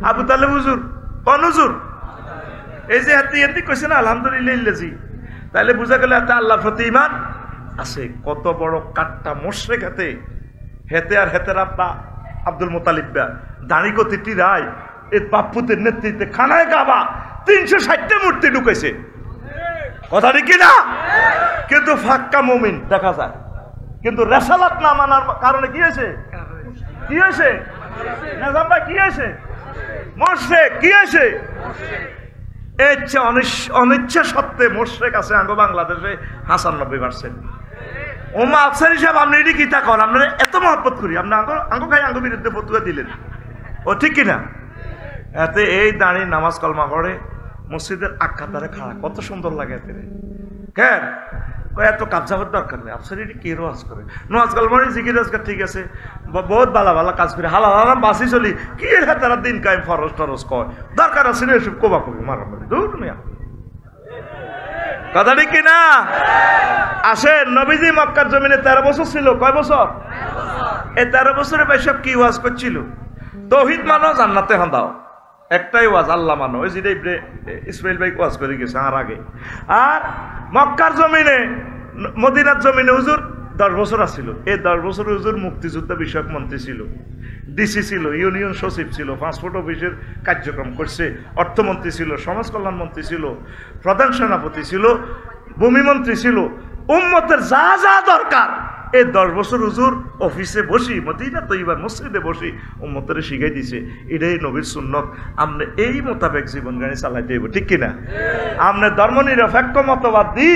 আবু তালেব হুজুর। কোন হুজুর? এই যে হাতি হাতি কইছে না আলহামদুলিল্লাহ ইল্লাজি, তাহলে বুঝা গেল এতে আল্লাহর প্রতি ঈমান আছে। কত বড় কাট্টা মুশরিক হেতে, হেতে আর হেতের আব্বা আব্দুল মুতালিব দাঁড়ি কতিটি রায় এই বাপ্পুতের নেতৃত্বে খানায় কাবা 360টা মূর্তি ঢুকেছে, কথা ঠিক কিনা? কিন্তু ফাক্কা মুমিন দেখা যায়, কিন্তু রেসালাত না মানার কারণে কি হয়েছে? কি হয়েছে? নিজাম ভাই কি হয়েছে? মুশরিক কি হয়েছে? অনিচ্ছা সত্ত্বে মুশরিক আছে আঙ্গ বাংলাদেশে 95%। ওমা আফসারি সাহেব আপনি এটি কিতা কর, আপনারা এত মহব্বত করি, আপনি আঙ্গ খাই আঙ্গ বিরুদ্ধে ফতুয়া দিলেন, ও ঠিক কিনা? এতে এই দাঁড়িয়ে নামাজ কলমা পড়ে মসজিদের আক্কাতারে খাড়া, কত সুন্দর লাগে এতে। কেন এত কাবজাবার দরকার নেই, আফসার এটি কে রোয়াজ করে? নোয়াজ কলমারি জিকির আজকাল ঠিক আছে, বহুত ভালো ভালো কাজ করে হালাল হালাম বাসি চলি, কি তারা দিন কায়েম ফরজ টরজ কয়, দরকার আছে না এসব কোবা কবি মারামারি দূর মিয়া, কথা ঠিক কিনা? আসেন নবীজি মক্কার জমিনে 13 বছর ছিল। কয় বছর? এই 13 বছরে ভাই সব কি ওয়াজ করছিল? তৌহিদ মানো, জান্নাতে হাঁদাও, একটাই ওয়াজ, আল্লাহ মানো। ওই যেটাই ইসমাইল ভাই ওয়াজ করে গেছে আর আগে। আর মক্কার জমিনে মদিনার জমিনে হুজুর 10 বছর আসছিল। এই 10 বছর হুজুর মুক্তিযুদ্ধ বিষয়ক মন্ত্রী ছিল, ডিসি ছিল, ইউনিয়ন সচিব ছিল, পাসপোর্ট অফিসের কার্যক্রম করছে, অর্থমন্ত্রী ছিল, সমাজ কল্যাণ মন্ত্রী ছিল, প্রধান সেনাপতি ছিল, ভূমিমন্ত্রী ছিল। উম্মতের যা যা দরকার এই 10 বছর হুজুর অফিসে বসি, মদিনা তৈবার মসজিদে বসি উম্মতের শিখাই দিছে। এটাই নবীর সুন্নত। আপনি এই মোতাবেক জীবন গাড়ি চালাইতে হইব, ঠিক কিনা? আপনি ধর্ম নিরপেক্ষ মতবাদ দি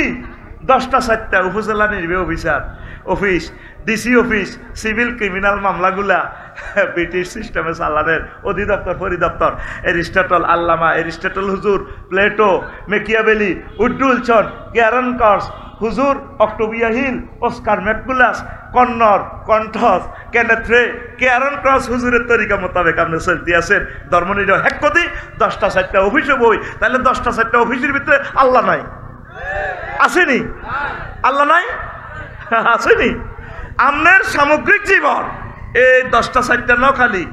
10টা 4টা উপজেলা নির্বাহী officer office, DC office, civil criminal মামলাগুলা ব্রিটিশ সিস্টেমে চালানের অধিদপ্তর পরিদপ্তর, এরিস্টটল, আল্লামা এরিস্টটল হুজুর, প্লেটো, মেকিয়াভেলি, উডুলচন, ক্যারন কর্স হুজুর, অক্টোবিয়া হিল, অস্কার ম্যাকুলাস, কন্নর, কণ্ঠস, কেনেথ্রে, ক্যারন ক্রস হুজুরের তরিকা মোতাবেক আপনি চলতে আছেন। ধর্মনিরপেক্ষ হ্যাক কদি 10টা 4টা অফিসে বই, তাহলে 10টা 4টা অফিসের ভিতরে আল্লাহ নাই? আসেনি? আল্লাহ নাই? আসেনি? আপনার সামগ্রিক জীবন এই 10টা 4টা ন খালি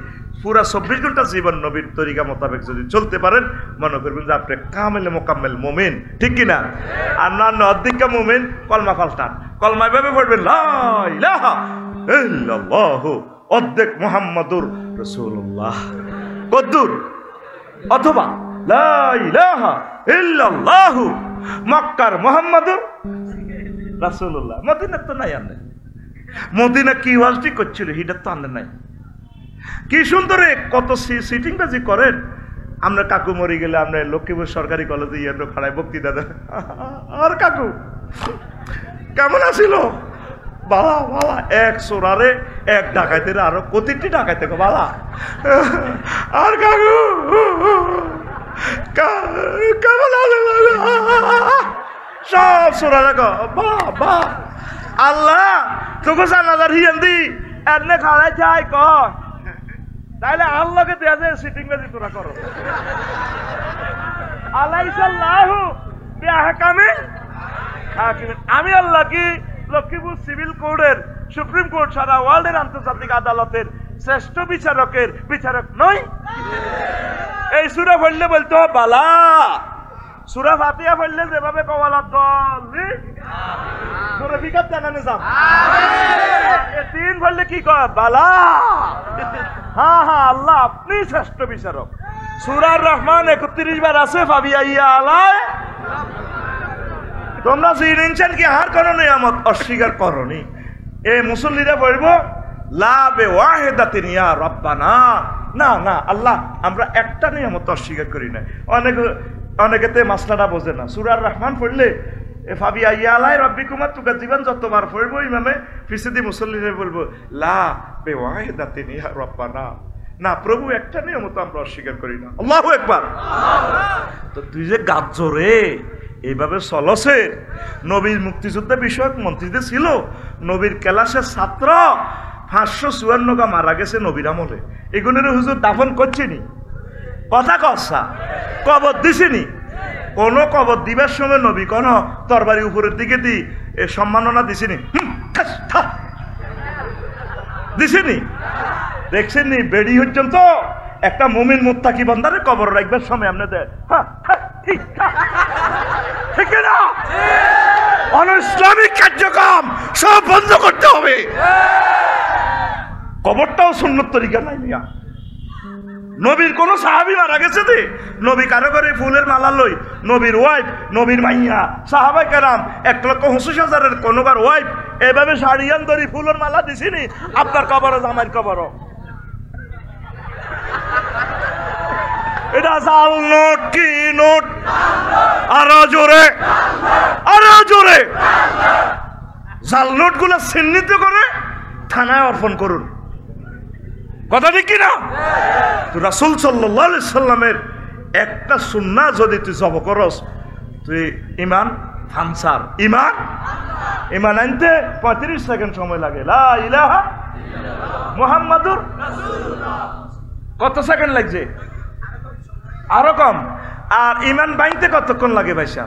পুরা 24 ঘন্টা জীবন নবীর তরিকা মোতাবেক যদি চলতে পারেন, মনে করবেন যে আপনি কামেলে মোকাম্মেল মুমিন, ঠিক কিনা? আর না অর্ধেকা মুমিন কলমা পাল্টান, কলমা এভাবে পড়বেন লা ইলাহা ইল্লাল্লাহু অর্ধেক মুহাম্মাদুর রাসূলুল্লাহ, কদ্দুর, অথবা লা ইলাহা ইল্লাল্লাহু মক্কার মুহাম্মাদুর রাসূলুল্লাহ। মদিনা তো নাই, আনে মদিনা কি ওয়াজটি করছিল হিটা তো আনে নাই। কি সুন্দর কত সিটিং বাজি করেন। আমরা কাকু মরে গেলে আমরা লক্ষ্মীপুর সরকারি কলেজে ইয়ে খাড়ায় বক্তৃতা দেন, আর কাকু কেমন আছিল? বালা বালা, এক চোরারে এক ডাকাইতে আরো প্রতিটি ডাকাইতে বালা, আর কাকু কেমন আছে সব চোরারে বা বা আল্লাহ তোকে জানাজার হিয়ান্দি এনে খাড়াই যায় ক, তাইলে আল্লাহকে দেয়া যায় সিটিং বাজি তোরা করো। আলাইসাল্লাহু বিআহকামিল হাকিমিন। আমি আল্লাহ কি লক্ষ্মীপুর সিভিল কোর্টের, সুপ্রিম কোর্ট সারা ওয়ার্ল্ডের আন্তর্জাতিক আদালতের শ্রেষ্ঠ বিচারক নই? এই সূরা পড়লে বলতো বালা, সূরা ফাতিহা পড়লে যেভাবে কওয়ালা দল জোরে বিকাপ জানানে যাব তিন বললে কি কয় বালা হ্যাঁ হ্যাঁ আল্লাহ আপনি শ্রেষ্ঠ বিচারক সূরা রহমান 31 বার আছে ফাবিয়া আলাই তোমরা জিনিনছেন কি আর কোন নিয়ামত অস্বীকার করনি এই মুসল্লিরা বলবো লা বিওয়াহিদাতিন ইয়া রাব্বানা না না আল্লাহ আমরা একটা নিয়ামত অস্বীকার করি না অনেকেতে মাসলাটা বোঝে না সূরা রহমান পড়লে ফাবিয়া আলাই রাব্বিকুমা তুকাজ্জিবান যতবার পড়বো ইমামে ফিসদি মুসল্লিরা বলবো লা বিওয়াহিদাতিন ইয়া রাব্বানা না প্রভু একটা নিয়ামত আমরা অস্বীকার করি না আল্লাহু আকবার তো তুই যে গাজ্জরে এইভাবে চলছে নবীর মুক্তিযুদ্ধ বিষয়ক মন্ত্রীদের ছিল নবীর ক্লাসের ছাত্র 554 গা মারা গেছে নবীর আমলে এগুলোর হুজুর দাফন করছেনি কথা কসা কবর দিছেনি কোন কবর দিবার সময় নবী কোন তরবারি উপরের দিকে দি সম্মাননা দিছেনি দিছেনি দেখছেন নি বেড়ি হচ্ছেন তো একটা মুমিন মুত্তাকি বান্দারে কবর রাখবার সময় আপনি দেয় ঠিক না অনইসলামিক কার্যক্রম সব বন্ধ করতে হবে কবরটাও সুন্নত তরিকা নাই মিয়া নবীর কোন সাহাবী মারা গেছে যে নবী কারো করে ফুলের মালা লই নবীর ওয়াইফ নবীর মাইয়া সাহাবায়ে কেরাম 1,25,000 কোনবার ওয়াইফ এভাবে শাড়িয়ান ধরি ফুলের মালা দিছিনি আপনার কবরও জামাইর কবরও এটা জাল নোট কি নোট আরো জোরে জাল নোট গুলা চিহ্নিত করে থানায় অর্পণ করুন কথা ঠিক কিনা রাসূল সাল্লাল্লাহু আলাইহি সাল্লামের একটা সুন্নাহ যদি তুই জব করস তুই ইমান ফানসার ইমান আনতে 35 সেকেন্ড সময় লাগে লা ইলাহা মুহাম্মাদুর রাসূলুল্লাহ কত সেকেন্ড লাগছে আরো কম আর ইমান বাইতে কতক্ষণ লাগে ভাইসা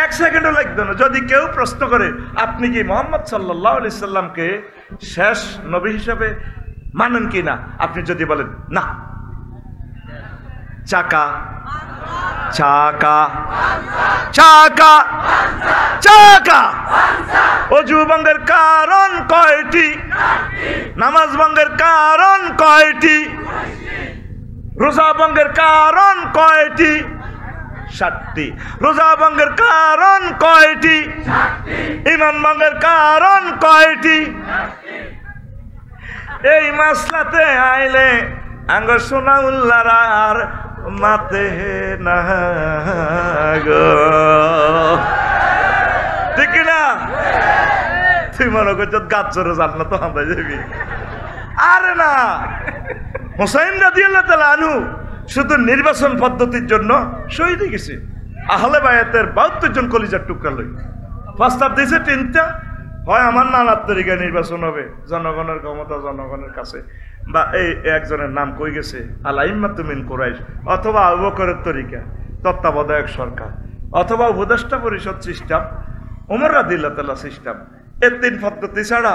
1 সেকেন্ডও লাগবে না যদি কেউ প্রশ্ন করে আপনি কি মুহাম্মদ সাল্লাল্লাহু আলাইহি সাল্লামকে শেষ নবী হিসেবে মানেন কি না আপনি যদি বলেন না চাকা চাকা চাকা চাকা অজু ভঙ্গের কারণ কয়টি নামাজ ভঙ্গের কারণ কয়টি রোজা ভঙ্গের কারণ কয়টি 7টি রোজা ভঙ্গের কারণ কয়টি ঈমান ভঙ্গের কারণ কয়টি এই মাসলাতে আইলে আঙ্গ সোনাউল্লার মাতে না গো ঠিক না তুই মনে করছ গাছরে জানলা তো আমরা যাবি আরে না হুসাইন রাদিয়াল্লাহু তাআলা আনহু শুধু নির্বাচন পদ্ধতির জন্য শহীদ হয়ে গেছে আহলে বায়াতের 72 জন কলিজার টুকরা লই প্রস্তাব দিয়েছে 3টা হয় আমার নানার তরিকা নির্বাচন হবে জনগণের ক্ষমতা জনগণের কাছে বা এই একজনের নাম কই গেছে আলাইম্মাতু মিন কুরাইশ অথবা আবু বকরের তরিকা তত্ত্বাবধায়ক সরকার অথবা উপদেষ্টা পরিষদ সিস্টেম ওমর রাদিয়াল্লাহু তাআলা সিস্টেম এই 3 পদ্ধতি ছাড়া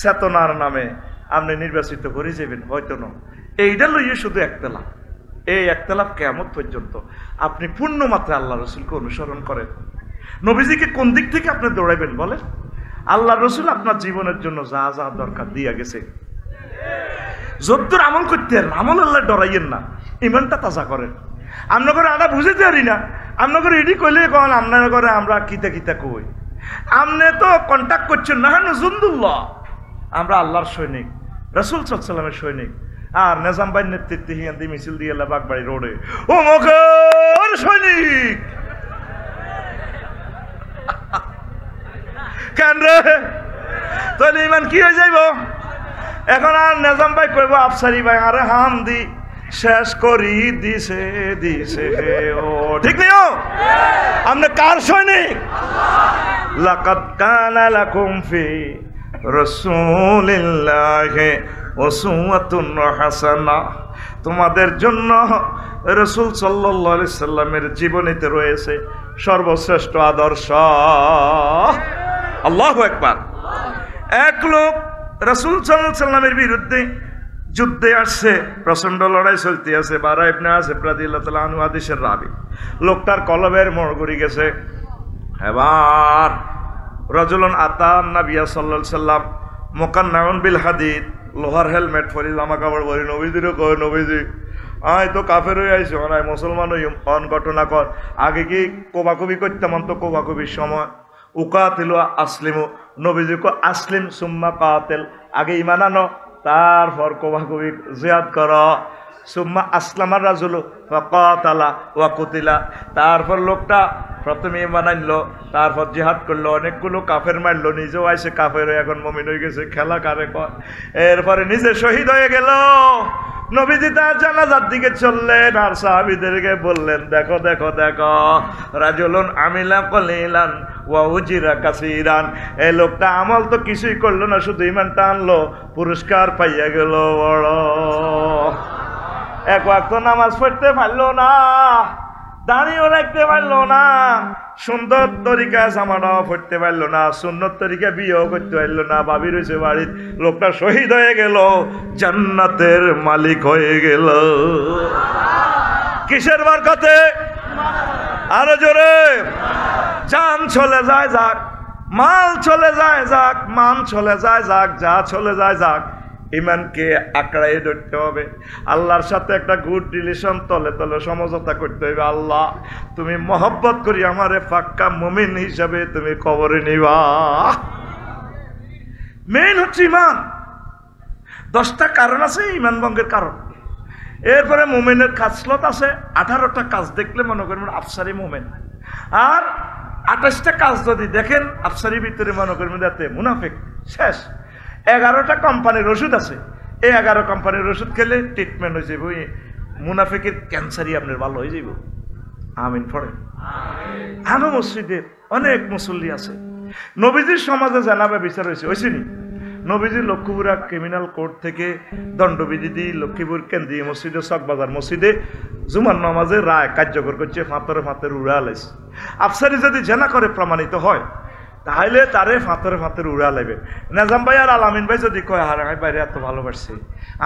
চেতনার নামে আপনি নির্বাচিত করে যাবেন হয়তো না এইটা লইয়ে শুধু একতলাফ এই একতলাফ কিয়ামত পর্যন্ত আপনি পূর্ণ মাত্রায় আল্লাহ রাসূলকে অনুসরণ করেন নবীজিকে কোন দিক থেকে আপনি দৌড়াইবেন বলেন আল্লাহ রাসূল আপনার জীবনের জন্য যা যা দরকার দিয়া গেছে যদ্দূর আমল করতে আমল আল্লাহ ডরাইয়েন না ইমানটা তাজা করেন আমরা করে আমরা বুঝাইতে পারি না আমরা করে এডি কইলে কন আপনার করে আমরা কিতা কিতা কই আপনি তো কন্ট্যাক্ট করছেন না জুন্দুল্লাহ আমরা আল্লাহর সৈনিক রাসূল সাল্লাল্লাহু আলাইহি ওয়াসাল্লামের সৈনিক আর নিজাম ভাইয়ের নেতৃত্বে হিয়ান্দি মিছিল দিয়ে বাগবাড়ি রোডে ও মকর সৈনিক কেন রে তাহলে ইমান কি হয়ে যাইব এখন আর নিজাম ভাই কইব আফসারি ভাই আরে হাম দি শেষ করি দিছে দিছে ও ঠিক নেই আপনি কার সৈনিক লাকাদ কানা লাকুম ফি রাসূলিল্লাহি উসওয়াতুন হাসানাহ তোমাদের জন্য রাসূল সাল্লাল্লাহু আলাইহি সাল্লামের জীবনীতে রয়েছে সর্বশ্রেষ্ঠ আদর্শ আল্লাহু আকবার এক লোক রাসূল সাল্লাল্লাহু আলাইহি সাল্লামের বিরুদ্ধে যুদ্ধে আসছে প্রচন্ড লড়াই চলতে আছে বারা ইবনে আসিফ রাদিয়াল্লাহু তাআলা আনহু হাদিসের রাবী লোকটার কলবের মোড় ঘুরে গেছে এবার রাজুলুন আতা নবিয়া সাল্লাল্লাহু আলাইহি সাল্লাম মুকান্নাউন বিল হাদিদ, লোহার হেলমেট পরি জামা কাপড় পরি নবীজিরও কয় নবীজি আয় তো কাফের হয়ে আইছো না মুসলমান হই অন ঘটনা কর। আগে কি কোবাকুবি করতাম তো কোবাকুবির সময় উকাতিলু আসলিমু, নবীজি কো আসলিম সুম্মা কাতিল, আগে ঈমান আনো তারপর কোবাকুবি জিহাদ করো। সুম্মা আসলামার রাজুলু ফাকাতালা ওয়া কুতিলা, তারপর লোকটা প্রথমে ঈমান আনলো তারপর জিহাদ করলো, অনেকগুলো কাফের মারলো, নিজেও আইসে কাফের হয়ে এখন মুমিন হয়ে গেছে, খেলা কারে কয়। এরপরে নিজে শহীদ হয়ে গেল। নবীজি তার জানাজার দিকে চললেন আর সাহাবীদেরকে বললেন দেখো দেখো দেখো রাজুলুন আমিলা কলিলান ওয়া উজিরা কাসীরান, এই লোকটা আমল তো কিছুই করলো না, শুধু ঈমানটা আনলো, পুরস্কার পাইয়া গেল বড়। এক ওয়াক্ত নামাজ পড়তে পারলো না, দাঁড়িয়েও রাখতে পারলো না, সুন্দর তরিকা জামাটাও পড়তে পারলো না, সুন্নত তরিকা বিয়েও করতে পারলো না, ভাবি রয়েছে বাড়ির। লোকটা শহীদ হয়ে গেল, জান্নাতের মালিক হয়ে গেল। কিসের বরকতে? আরো জোরে। জান চলে যায় যাক, মাল চলে যায় যাক, মান চলে যায় যাক, যা চলে যায় যাক, ইমানকে আঁকড়াই ধরতে হবে। আল্লাহর সাথে একটা গুড রিলেশন তলে তলে সমঝোতা করতে হবে। আল্লাহ তুমি মহব্বত করি আমারে পাক্কা মুমিন হিসাবে তুমি কবরে নিবা। মেইন হচ্ছে ইমান। 10টা কারণ আছে ইমান ভঙ্গের কারণ। এরপরে মুমিনের খাসলত আছে 18টা কাজ দেখলে মনে করবেন আফসারি মুমিন, আর 28টা কাজ যদি দেখেন আফসারির ভিতরে মনে করবেন যাতে মুনাফিক। শেষ 11টা কোম্পানির ওষুধ আছে, এই 11 কোম্পানির ওষুধ খেলে ট্রিটমেন্ট হয়ে যাবে, ওই মুনাফিকের ক্যান্সারই আপনার ভালো হয়ে যাব। আমিন পড়েন। আরো মসজিদের অনেক মুসল্লি আছে। নবীজির সমাজে জানাবে বিচার হয়েছে হয়েছেনি। নবীজি লক্ষ্মীপুরা ক্রিমিনাল কোর্ট থেকে দণ্ডবিধি দিয়ে লক্ষ্মীপুর কেন্দ্রীয় মসজিদে চকবাজার মসজিদে জুমার নামাজের রায় কার্যকর করছে, ফাঁতরে ফাঁতের উড়া লাইছে। আফসারি যদি জেনা করে প্রমাণিত হয় তাহলে তারে ফাঁতরে ফাঁতের উড়া লাগবে। নেজাম ভাই আর আলামিন ভাই যদি কয় আর আমি বাইরে এত ভালোবাসছি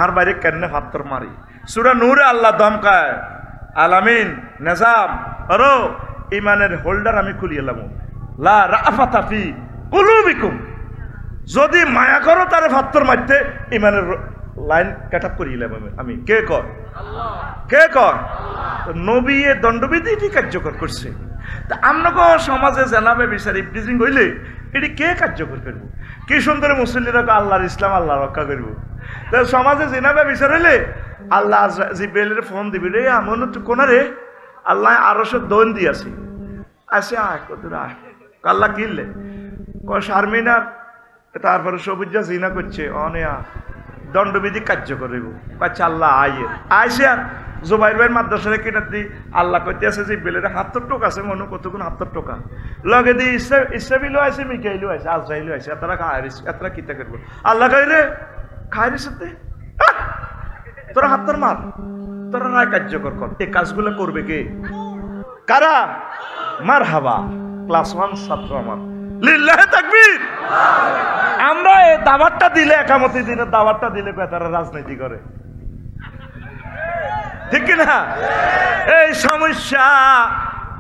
আর বাইরে কেন ফাঁতর মারি, সূরা নূরে আল্লাহ দমকায় আলামিন নেজাম আরো ইমানের হোল্ডার আমি খুলিয়ে এলাম, লা রাফাতা ফি কুলুবিকুম, যদি মায়া করো তারে ফাঁতর মারতে ইমানের লাইন কাটাপ করিলাম আমি। কে কয়? কে কয়? নবী এ দণ্ডবিধি কার্যকর করছে। তা আপনাকে সমাজে জানাবে বিচার ইফটিজিং হইলে এটি কে কার্যকর করবো? কি সুন্দর মুসল্লিরা আল্লাহর ইসলাম আল্লাহ রক্ষা করবো। তা সমাজে জানাবে বিচার হইলে আল্লাহ জিব্রাইলের ফোন দিবি রে এমন কোনারে আল্লাহ আরো সব দন দিয়েছি আসে আয় কদুর আয় আল্লাহ কিনলে কয় শারমিনার, তারপরে সবুজা জিনা করছে অনেয়া দণ্ডবিধি কার্যকর হইব। আচ্ছা আল্লাহ আইয়ে আইসে আর জোবাইর ভাইয়ের মাদ্রাসারে কিনার দি আল্লাহ কইতে আছে যে বেলের 70 টোকা আছে মনে কতক্ষণ 70 টোকা লগে দি ইসরাফিলও আছে, মিকাইলও আছে, আজরাইলও আছে, তারা খায়রিস এতরা কিতা করবো। আল্লাহ কইরে খায়রিস সাথে তোরা হাতর মার, তোরা রায় কার্যকর কর। এই কাজগুলো করবে কে? কারা? মারহাবা ক্লাস 1 ছাত্র আমার, লিল্লাহি তাকবীর। আমরা এই দাওয়াতটা দিলে একামতি দিনের দাওয়াতটা দিলে তারা রাজনীতি করে, ঠিক কিনা? এই সমস্যা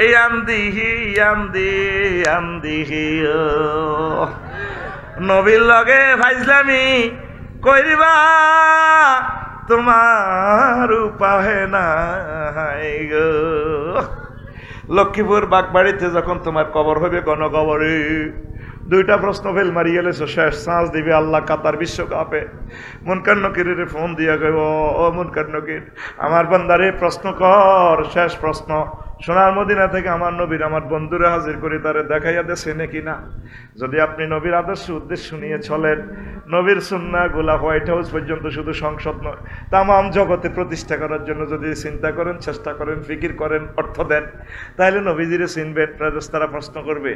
এই আমদিহি নবীর লগে ফাইজলামি কইবা তোমার উপায় নাই গো। লক্ষ্মীপুর বাগবাড়িতে যখন তোমার কবর হবে গণকবরে 2টা প্রশ্ন ফেল মারি গেলেছো, শেষ চান্স দিবে আল্লাহ কাতার বিশ্বকাপে। মুনকার নকিরের ফোন দিয়া গেব, ও মুনকার নকির আমার বান্দারে প্রশ্ন কর, শেষ প্রশ্ন। সোনার মদিনা থেকে আমার নবীর আমার বন্ধুরা হাজির করে তারে দেখাইয়া দেছে নাকি না। যদি আপনি নবীর আদর্শ উদ্দেশ্য নিয়ে চলেন, নবীর সুন্নাহ গুলা হোয়াইট হাউস পর্যন্ত শুধু সংসদ নয় তামাম জগতে প্রতিষ্ঠা করার জন্য যদি চিন্তা করেন, চেষ্টা করেন, ফিকির করেন, অর্থ দেন, তাহলে নবীজিরে চিনবেন। তারা প্রশ্ন করবে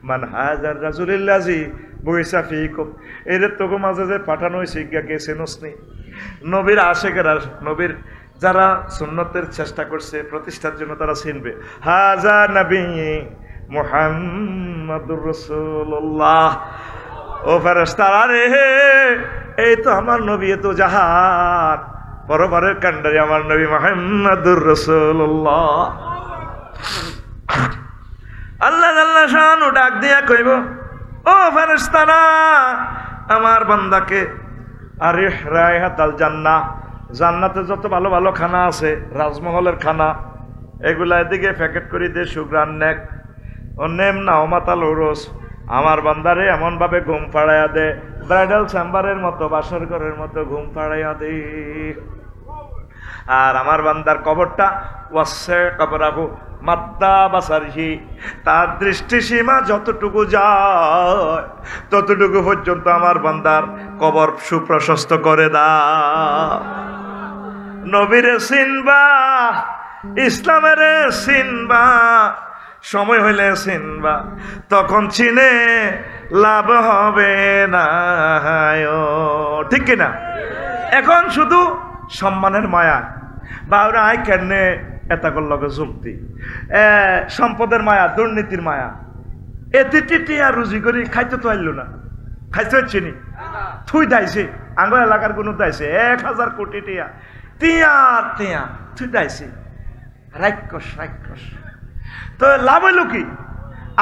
মান হাজার রাজুলিল্লাহি বুইসা ফিকুম, এদের তোকে মাঝে যে পাঠানো হয়েছে কে চেনসনি? নবীর আশেকেরা, নবীর যারা সুন্নতের চেষ্টা করছে প্রতিষ্ঠার জন্য তারা চিনবে। হাজা নবী মুহাম্মাদুর রাসূলুল্লাহ। ও ফেরেশতারা রে, এই তো আমার নবী, এ তো জাহান পরবারের কান্ডারি আমার নবী মুহাম্মাদুর রাসূলুল্লাহ। আল্লাহ আল্লাহ শানু ডাক দিয়া কইব ও ফেরেশতারা আমার বান্দাকে আরে রায়হাতাল জান্নাহ, জান্নাতে যত ভালো ভালো খানা আছে, রাজমহলের খানা, এগুলা এদিকে প্যাকেট করে দিয়ে সুগ্রান নেক ও নেম না ও মাতাল ওরস, আমার বান্দারে এমন ভাবে ঘুম পাড়াইয়া দে, ব্রাইডাল চেম্বারের মতো, বাসর ঘরের মতো ঘুম পাড়াইয়া দে। আর আমার বান্দার কবরটা ওয়াসে কবরাহু মাদ্দা বাসারহি, তার দৃষ্টি সীমা যতটুকু যায় ততটুকু পর্যন্ত আমার বান্দার কবর সুপ্রশস্ত করে দাও। নবীরে চিনবা, ইসলামের চিনবা, সময় হইলে চিনবা, তখন চিনে লাভ হবে না, ঠিক কিনা? এখন শুধু সম্মানের মায়া বা ওরা আয় কেনে এটা করল যুক্তি, সম্পদের মায়া, দুর্নীতির মায়া, এতে টিটিয়া রুজি করি খাইতে তো আইল না, খাইতে হচ্ছে নি থুই দাইছে, আঙ্গ এলাকার কোনো দাইছে 1000 কোটি টিয়া টিয়ার টিয়া থুই দাইছে, রাক্ষস রাক্ষস। তো লাভ হইল কি?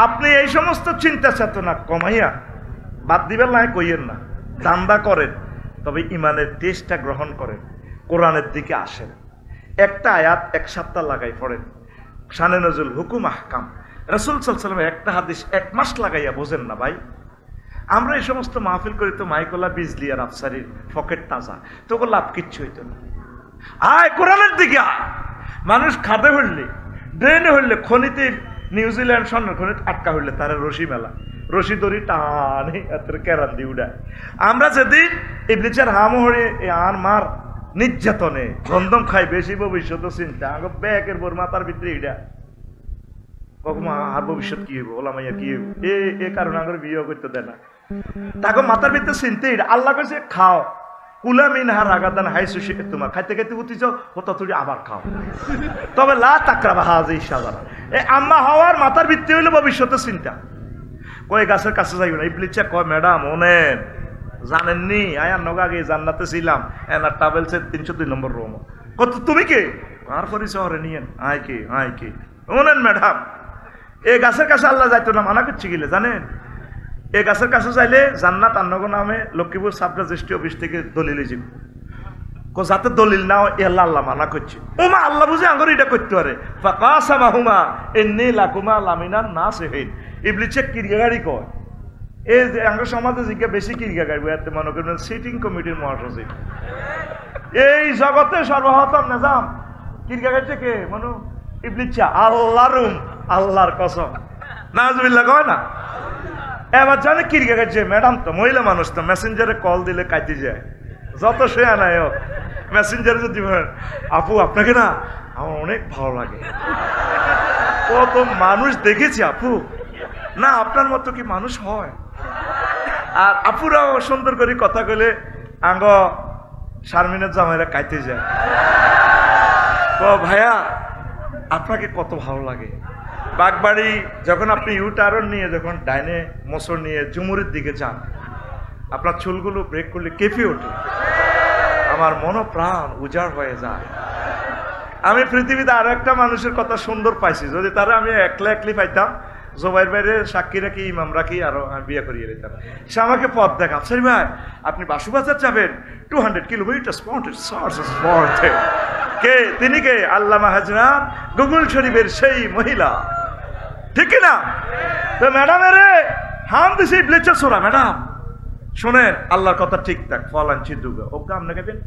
আপনি এই সমস্ত চিন্তা চেতনা কমাইয়া বাদ দিবেন না, কইয়েন না, দান্দা করেন, তবে ইমানের টেস্টটা গ্রহণ করেন, কোরআনের দিকে আসেন, একটা আয়াত 1 সপ্তাহ লাগাই পড়েন, শানে নজুল হুকুম আহকাম, রাসূল সাল্লাল্লাহু আলাইহি ওয়াসাল্লাম একটা হাদিস 1 মাস লাগাইয়া বোঝেন না ভাই। আমরা এই সমস্ত মাহফিল করি তো মাইকোলা বিজলি আর আফসারির পকেট তাজা, তো লাভ কিচ্ছু হইতো না। আয় কোরআনের দিকে আয়। মানুষ খাদে হইলে, ড্রেনে হইলে, খনিতে নিউজিল্যান্ড স্বর্ণের খনিতে আটকা হইলে তারা রশি মেলা, রশি দড়ি টানে এত কেরান দিয়ে উড়ায়। আমরা যেদিন ইবলিসের হামহরে আর মার নির্যাতনে গন্ধম খাই বেশি ভবিষ্যৎ চিন্তা, আগে ব্যাকের বোর মাথার ভিতরে ইডা কখন আর ভবিষ্যৎ কি হইব, ওলা মাইয়া কি হইব, এ কারণে আগে বিয়ে করতে দেয় না, তাকে মাথার ভিতরে চিনতে আল্লাহ কাছে খাও, কুলা মিনহা রাগাদান হাই সুশি, তোমার খাইতে খাইতে উঠি যাও হতো তুই আবার খাও, তবে লা তাকরাবা হাযি শাজারা। এই আম্মা হাওয়ার মাথার ভিত্তি হইলো ভবিষ্যতের চিন্তা। কয় গাছের কাছে যাইব না, ইবলিসে কয় ম্যাডাম ওনেন জানেননি আয়ার নগা আগে জান্নাতে ছিলাম, এনার ট্রাভেলসে 302 নম্বর রুম। কত তুমি কে? আর পরিচয় হরে নিয়েন, আয় কে আয় কে, ওনেন ম্যাডাম এই গাছের কাছে আল্লাহ যাইতো না, মানা করছি গেলে জানেন, এই গাছের কাছে যাইলে জান্নাত আন্নগো নামে লক্ষ্মীপুর সাব রেজিস্ট্রি অফিস থেকে দলিল যাব, যাতে দলিল নাও আল্লাহ আল্লাহ মানা করছে, ওমা আল্লাহ বুঝে আঙ্গর এটা করতে পারে। ফাকাসামাহুমা ইন্নী লাকুমা লামিনান নাসিহিন। ইবলিসে কিরগাড়ি কয়, এই যে আঙ্গ সমাজে জিজ্ঞা বেশি কিরগাড়ি এতে মনে করবেন সিটিং কমিটির মহাসচিব, এই জগতে সর্বপ্রথম নিজাম কিরগাড়ি থেকে মনে ইবলিসা আল্লাহর আল্লাহর কসম নাউজুবিল্লাহ কয় না। এবার জানে কিরগাড়ি ম্যাডাম তো মহিলা মানুষ তো মেসেঞ্জারে কল দিলে কাটি যায়, যত সে আনায় হোক মেসেঞ্জারে যদি আপু আপনাকে না আমার অনেক ভালো লাগে, কত মানুষ দেখেছি আপু, না আপনার মতো কি মানুষ হয়? আর আপুরাও সুন্দর করে কথা কইলে আঙ্গ শারমিনের জামাইরা কাইতে যায়, ও ভাইয়া আপনাকে কত ভালো লাগে। বাগবাড়ি যখন আপনি ইউটার্ন নিয়ে যখন ডাইনে মোসর নিয়ে ঝুমুরের দিকে যান, আপনার চুলগুলো ব্রেক করলে কেঁপে ওঠে, আমার মনোপ্রাণ উজাড় হয়ে যায়। আমি পৃথিবীতে আরো একটা মানুষের কথা সুন্দর পাইছি, যদি তারা আমি একলি পাইতাম, জোবাইর বাইরে সাক্ষী রাখি, ইমাম রাখি, আরো আমি বিয়ে করিয়ে দিতাম। সে আমাকে পথ দেখা, আফসারি ভাই আপনি বাসুবাজার যাবেন 200 কিলোমিটার কে, তিনি কে? আল্লামা হাজরাত গুগল শরীফের সেই মহিলা, ঠিক না? তো ম্যাডাম রে হাম দিছি ব্লেচার সোরা, ম্যাডাম শোনেন আল্লাহর কথা ঠিকঠাক ফল আনছি দুগা, ওকে আপনি খাবেন,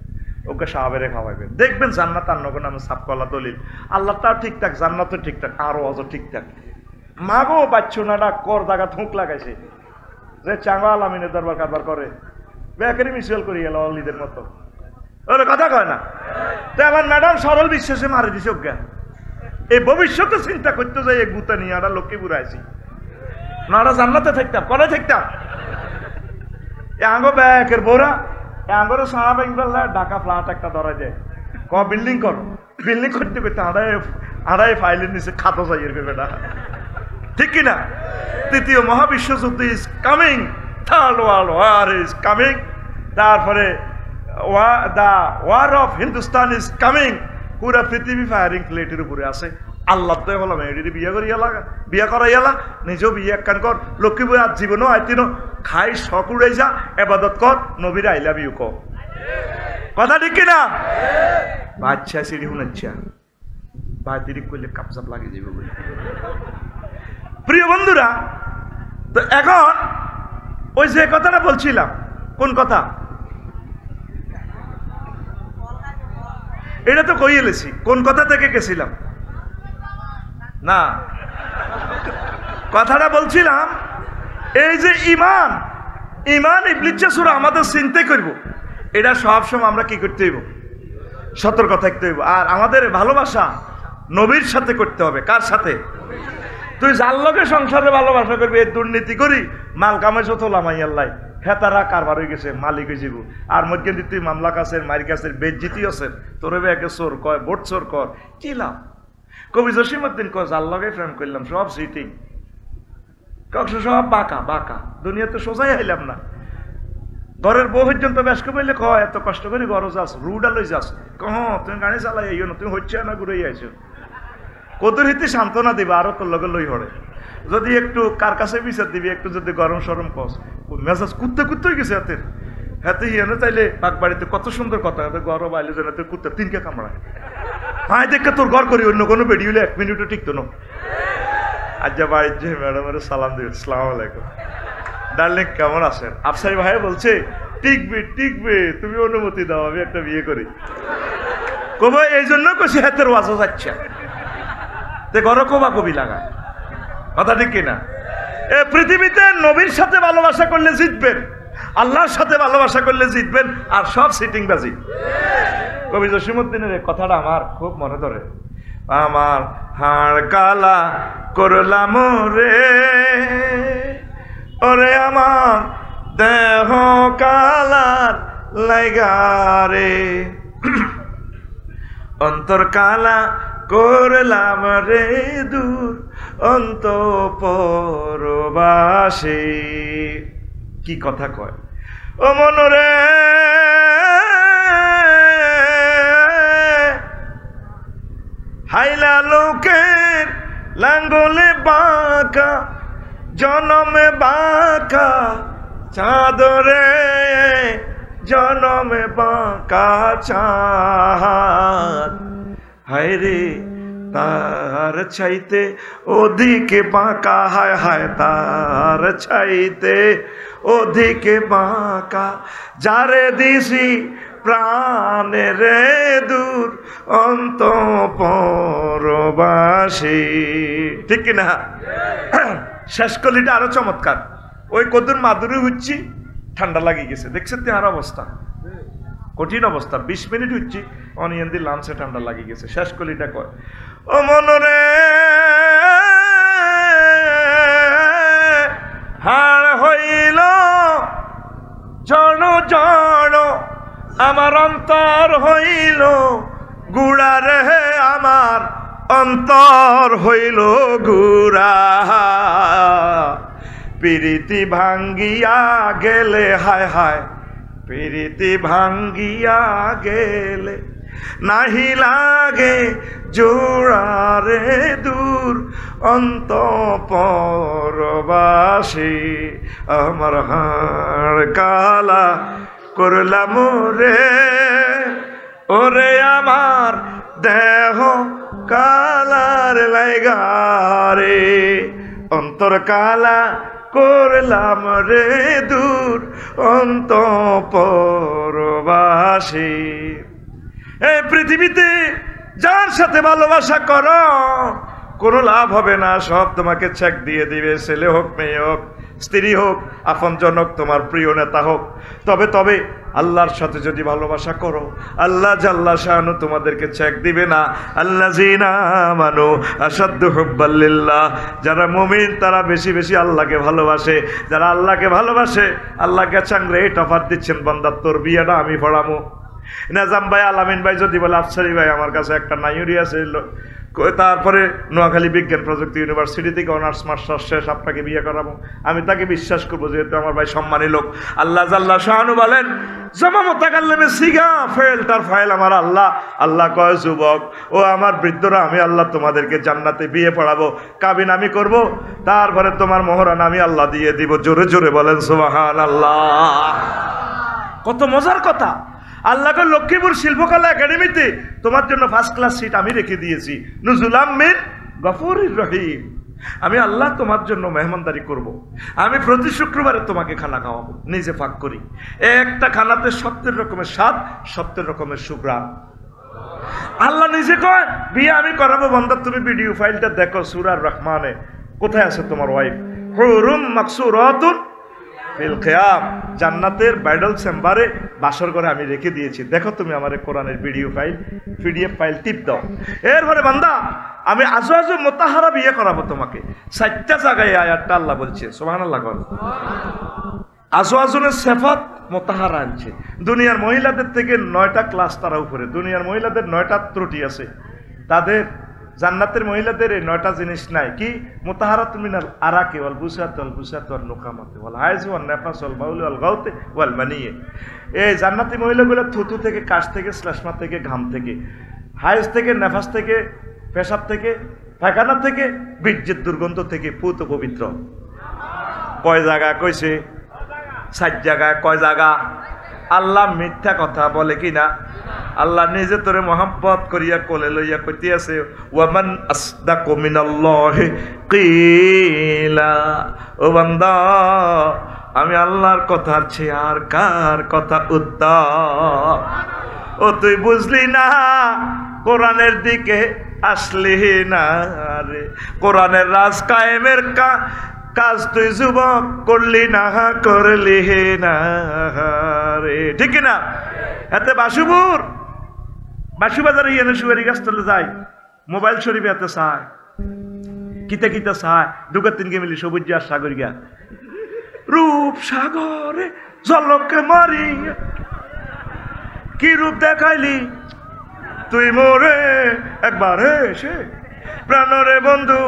ওকে সাহাবেরে খাওয়াইবেন, দেখবেন জান্নাত আন্নগো নামে সাপকলা দলিল, আল্লাহ তার ঠিকঠাক, জান্নাতও ঠিকঠাক, আরো অজ ঠিকঠাক। মাগো বাচ্চুনাটা কর জায়গা থুঁক লাগাইছে যে চাঙ্গা আলামিনের দরবার কারবার করে, বেকারি মিসুয়াল করি গেল অলিদের মতো, ওরা কথা কয় না। তো আমার ম্যাডাম সরল বিশ্বাসে মারে দিছে ওকে, এই ভবিষ্যতে চিন্তা করতে যাই এই গুতা নিয়ে আমরা লক্ষ্মীপুর আইছি, নারা জান্নাতে থাকতাম, করে থাকতাম। আঙ্গো ব্যাকের বোরা আঙ্গরে সারা বেঙ্গল ঢাকা ফ্ল্যাট একটা ধরা যায়, ক বিল্ডিং কর, বিল্ডিং করতে করতে আড়াই ফাইলের নিচে খাতো যাই বেটা, ঠিক কিনা? তৃতীয় মহাবিশ্বযুদ্ধ is coming, third world war is coming, তারপরে the war of Hindustan is coming, পুরা পৃথিবী ফায়ারিং প্লেটের উপরে আছে, আল্লাহ তো বললাম এটি বিয়ে করিয়া লাগা, বিয়ে করাইয়ালা, নিজেও বিয়ে একখান কর, লক্ষ্মী বই আর জীবনও আইতিনো খাই শখ উড়াই যা, এবাদত কর, নবীর আই লাভ ইউ ক। কথা ঠিক কিনা? বাচ্চা সিঁড়ি শুনেছা বা দিদি করলে কাপচাপ লাগিয়ে যাবে বলে। প্রিয় বন্ধুরা, তো এখন ওই যে কথাটা বলছিলাম, কোন কথা? এটা তো কই এলেছি, কোন কথা থেকে গেছিলাম না, কথাটা বলছিলাম এই যে ইমান, ইমান ইবলিস সুরা আমাদের চিন্তা করব, এটা সবসময় আমরা কি করতে হইব? সতর্ক থাকতে হইব। আর আমাদের ভালোবাসা নবীর সাথে করতে হবে। কার সাথে? তুই যার লগে সংসারে ভালোবাসা করবি, এই দুর্নীতি করি মাল কামাই যত লামাই আল্লাহ হেতারা কারবার হয়ে গেছে, মালিক হয়ে যাব। আর মধ্যে তুই মামলা কাছের মারি কাছের বেজ্জিতি আছে, তোর একে চোর কয়, ভোট চোর কর, কি লাভ? কবি জসিমউদ্দিন কয় যার লগে প্রেম করলাম সব সিটিং, কক্স সব বাঁকা বাঁকা, দুনিয়াতে সোজাই আইলাম না। ঘরের বউ পর্যন্ত ব্যস্ত বললে কয় এত কষ্ট করে ঘর যাস, রুডা লই যাস, কহ তুমি গাড়ি চালাই আইও না, তুমি হচ্ছে না ঘুরে আইছো, কতর হিতে সান্ত্বনা দিবা আরো তোর লগে লই হরে। যদি একটু কার কাছে বিচার দিবি, একটু যদি গরম সরম কস, মেজাজ কুত্তে কুত্তে হয়ে গেছে হাতের হাতে ইয়ে চাইলে বাঘ বাড়িতে কত সুন্দর কথা, গরম আইলে যেন তোর কুত্তে তিনকে কামড়ায়, হাই দেখে তোর ঘর করি, অন্য কোনো বেরিয়ে হলে 1 মিনিটও টিকতো না। আজ্জা বাড়ির যে ম্যাডামের সালাম দিবে, আসসালামু আলাইকুম ডার্লিং কেমন আছেন? আফসারি ভাই বলছে টিকবে টিকবে, তুমি অনুমতি দাও আমি একটা বিয়ে করি। কব এই জন্য কছি হাতের ওয়াজও যাচ্ছে তে ঘর কবা কবি লাগায়, কথা ঠিক কিনা? এ পৃথিবীতে নবীর সাথে ভালোবাসা করলে জিতবেন, আল্লাহর সাথে ভালোবাসা করলে জিতবেন, আর সব সিটিং বাজি। কবি জসিমউদ্দিনের কথাটা আমার খুব মনে ধরে। আমার হাড় কালা করলাম রে, ওরে আমার দেহ কালার লাইগারে, অন্তর কালা করলাম রে দূর অন্তঃপরবাসে। কি কথা কয় ও মনরে, হাইলা লোকের লাঙ্গলে বাঁকা, জনমে বাঁকা চাঁদরে, জনমে বাঁকা চাঁদ, হায় রে তার চাইতে ওদিকে বাঁকা, হায় হায় তার চাইতে ওদিকে বাঁকা, যারে দিছি প্রাণে রে দূর অন্তঃপরবাসী। ঠিক কিনা? শেষ কলিটা আরো চমৎকার। ওই কদুর মাদুরি হচ্ছি, ঠান্ডা লাগিয়ে গেছে, দেখছেন তার অবস্থা, কঠিন অবস্থা। 20 মিনিট হচ্ছি অনিয়ন দি লাঞ্চে ঠান্ডা লাগিয়ে গেছে। শেষ কলিটা কয় ও মনরে, হাড় হইল জড় জড়, আমার অন্তর হইল গুড়া রে, আমার অন্তর হইল গুড়া, প্রীতি ভাঙ্গিয়া গেলে, হায় হায় প্রীতি ভাঙ্গিয়া গেলে, নাহি লাগে জোড়ারে দূর অন্তঃপরবাসী, আমার হাড় কালা করলাম রে, ওরে আমার দেহ কালার লাইগারে, অন্তর কালা করলাম রে দূর অন্তঃপরবাসী। এই পৃথিবীতে যার সাথে ভালোবাসা করো কোনো লাভ হবে না, সব তোমাকে চেক দিয়ে দিবে, ছেলে হোক মেয়ে হোক স্ত্রী হোক আপনজন হোক তোমার প্রিয় নেতা হোক। তবে তবে আল্লাহর সাথে যদি ভালোবাসা করো আল্লাহ জাল্লা শানু তোমাদেরকে চেক দিবে না। আল্লাযীনা আমানু আশাদ্দু হুব্বাল লিল্লাহ, যারা মুমিন তারা বেশি বেশি আল্লাহকে ভালোবাসে। যারা আল্লাহকে ভালোবাসে আল্লাহকে চাংরে এই তফাৎ দিচ্ছেন, বান্দা তোর বিয়েটা আমি পড়ামো। নাজাম ভাই আলামিন ভাই যদি বলে আফসারি ভাই আমার কাছে একটা নাইউরি আছে তারপরে নোয়াখালী বিজ্ঞান প্রযুক্তি ইউনিভার্সিটি থেকে অনার্স মাস্টার্স শেষ, আপনাকে বিয়ে করাবো। আমি তাকে বিশ্বাস করবো, যেহেতু আমার ভাই সম্মানী লোক। আল্লাহ জাল্লা শাহানু বলেন, জমা মোতাকাল্লিমে সিগা ফেল, তার ফাইল আমার আল্লাহ। আল্লাহ কয়, যুবক ও আমার বৃদ্ধরা, আমি আল্লাহ তোমাদেরকে জান্নাতে বিয়ে পড়াবো, কাবিন আমি করব, তারপরে তোমার মোহরান আমি আল্লাহ দিয়ে দিব। জোরে জোরে বলেন সুবহানাল্লাহ। কত মজার কথা। আল্লাহকে লক্ষ্মীপুর শিল্পকলা একাডেমিতে তোমার জন্য ফার্স্ট ক্লাস সিট আমি রেখে দিয়েছি, নুজুলাম মিন গফুরির রহিম। আমি আল্লাহ তোমার জন্য মেহমানদারি করব। আমি প্রতি শুক্রবারে তোমাকে খানা খাওয়াবো, নিজে পাক করি। একটা খানাতে 70 রকমের স্বাদ, 70 রকমের সুগ্রাম। আল্লাহ নিজে কয়, বিয়ে আমি করাবো বান্দা, তুমি ভিডিও ফাইলটা দেখো সূরা রহমানে, কোথায় আছে তোমার ওয়াইফ? হুরুম মাকসুরাতুন ফিল খিয়াম, জান্নাতের ব্রাইডাল চেম্বারে বাসর করে আমি রেখে দিয়েছি, দেখো তুমি আমার কোরআনের ভিডিও ফাইল, পিডিএফ ফাইল টিপ দাও। এরপরে বান্দা আমি আজওয়াজে মুতাহারা বিয়ে করাবো তোমাকে। 4টা জায়গায় আয়াতটা আল্লাহ বলছে, সুবহানাল্লাহ। আজওয়াজুনের সিফাত মুতাহারা আনছে। দুনিয়ার মহিলাদের থেকে 9টা ক্লাস তারা উপরে, দুনিয়ার মহিলাদের 9টা ত্রুটি আছে, তাদের জান্নাতের মহিলাদের এই 9টা জিনিস নাই। কি? মুতাহারাতুন মিনাল আরাকি ওয়াল বুসাত ওয়াল বুসাত ওয়াল নুকামাতি ওয়াল হাইজ ওয়াল নাফাস ওয়াল বাউল ওয়াল গাউতি ওয়াল মানিয়ে। এই জান্নাতি মহিলাগুলো থুতু থেকে, কাশ থেকে, শ্লেষ্মা থেকে, ঘাম থেকে, হাইজ থেকে, নাফাস থেকে, পেশাব থেকে, পায়খানা থেকে, বীর্যের দুর্গন্ধ থেকে পুত পবিত্র। কয় জায়গা কইছে? 7 জায়গায়। কয় জায়গা? আল্লাহ মিথ্যা কথা বলে কিনা? আল্লাহ নিজে তোরে মোহাম্মত করিয়া কোলে লইয়া কইতে আছে, ওয়ামান আসদাকু মিনাল্লাহি কিলা। ও বান্দা, আমি আল্লাহর কথার চেয়ে আর কার কথা উত্তম? ও তুই বুঝলি না, কোরআনের দিকে আসলি না রে, কোরআনের রাজ কায়েমের কাজ তুই যুবক করলি না, করলি না রে, ঠিক না? এতে বাসুবাজারে ইয়েনে সুয়ারি গাছ তলে যায়, মোবাইল শরীফে এতে চায়, কিতা কিতা চায়, 2-3 গে মিলি সবুজ আর সাগর গিয়া রূপ সাগরে জলকে মারি, কি রূপ দেখাইলি তুই মোরে, একবার এসে প্রাণরে বন্ধু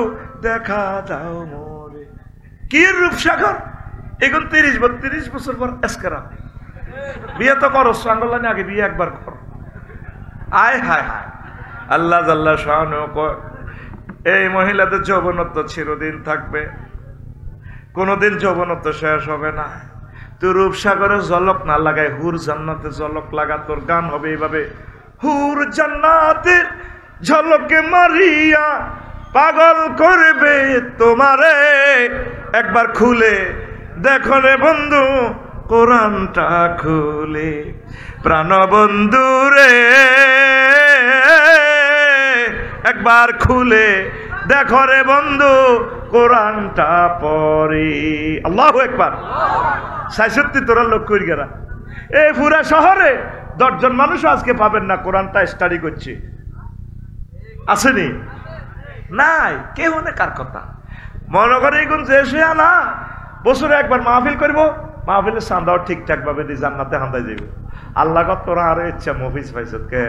দেখা দাও মোরে। কি রূপসাগর! এখন 30-32 বছর পর এসকারা বিয়ে তো করো, সাঙ্গলানে আগে বিয়ে একবার করো। আয় হায় হায়, আল্লাহ জাল্লা শানু কয়, এই মহিলাদের যৌবনত্ব চিরদিন থাকবে, কোনদিন যৌবনত্ব শেষ হবে না। তুই রূপসাগরে ঝলক না লাগায় হুর জান্নাতে ঝলক লাগা, তোর গান হবে এইভাবে, হুর জান্নাতের ঝলকে মারিয়া পাগল করবে তোমারে, একবার খুলে দেখো রে বন্ধু কোরআনটা খুলে, প্রাণ বন্ধু রে একবার খুলে দেখো রে বন্ধু কোরআনটা পড়ি। আল্লাহু আকবার। ৬৬ তোরা লোক কই গেরা, এই পুরা শহরে 10 জন মানুষ আজকে পাবেন না কোরআনটা স্টাডি করছে, আসেনি? নাই, কেউ না। কার কথা মনে করে এখন যে সে আনা বছরে একবার মাহফিল করবো, মাহফিলের চান্দাও ঠিকঠাক ভাবে দিয়ে জান্নাতে হান্দাই যাইব। আল্লাহ তোরা আরো ইচ্ছা মফিস পাইছত কে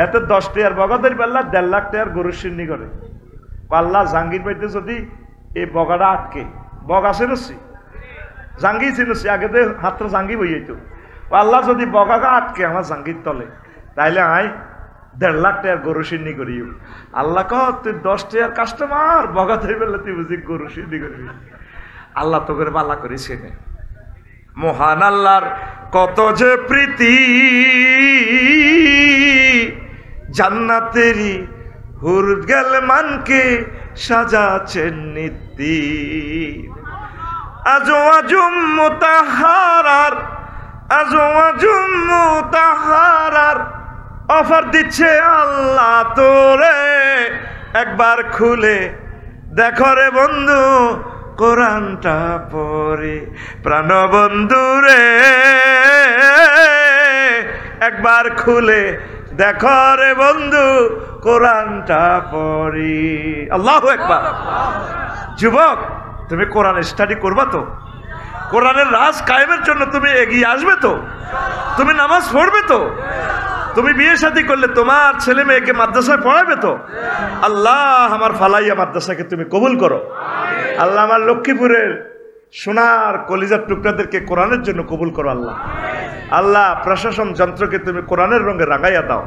এত 10 টাকার বগাদের বেলা 1.5 লাখ টাকার গরু সিন্নি করে। আল্লাহ জাঙ্গির পাইতে যদি এই বগাটা আটকে, বগা চিনছি, জাঙ্গি চিনছি, আগে তো হাতটা জাঙ্গি বই যেত, আল্লাহ যদি বগাটা আটকে আমার জাঙ্গির তলে, তাইলে আয় 1.5 লাখ টাকার গরু সিন্নি করি। আল্লাহ কহ তুই 10 টাকার কাস্টমার, বগাদের বেলা তুই বুঝি গরু সিন্নি করবি। আল্লাহ তো করে পাল্লা করেছে। মহান আল্লাহর কত যে প্রীতি, জান্নাতেরই হুর গেল মানকে সাজাছেন নীতি, আজো আজুম মুতাহারার, আজো আজুম মুতাহারার অফার দিচ্ছে আল্লাহ তোরে, একবার খুলে দেখো রে বন্ধু কোরআনটা পড়ে, প্রাণ বন্ধু রে একবার খুলে দেখো রে বন্ধু কোরআনটা পড়ি। আল্লাহু আকবার। যুবক, তুমি কোরআন স্টাডি করবা তো? কোরআনের রাজ কায়েমের জন্য তুমি এগিয়ে আসবে তো? তুমি নামাজ পড়বে তো? তুমি বিয়ে শাদী করলে তোমার ছেলে মেয়েকে মাদ্রাসায় পড়াবে তো? আল্লাহ আমার ফালাইয়া মাদ্রাসাকে তুমি কবুল করো। আল্লাহ আমার লক্ষ্মীপুরের সোনার কলিজার টুকরাদেরকে কোরআনের জন্য কবুল করো। আল্লাহ আল্লাহ প্রশাসন যন্ত্রকে তুমি কোরআনের রঙে রাঙাইয়া দাও।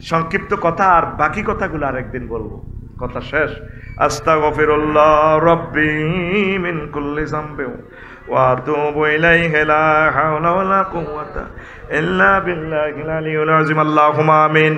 সংক্ষিপ্ত কথা, আর বাকি কথাগুলো আরেকদিন বলবো, কথা শেষ। আস্তাগফিরুল্লাহ রাব্বি মিন কুল্লি যামবিন ওয়া আতুবু ইলাইহি লা হাওলা ওয়ালা কুওয়াতা ইল্লা বিল্লাহিল আলিয়্যিল আযীম। আল্লাহুম্মা আমিন।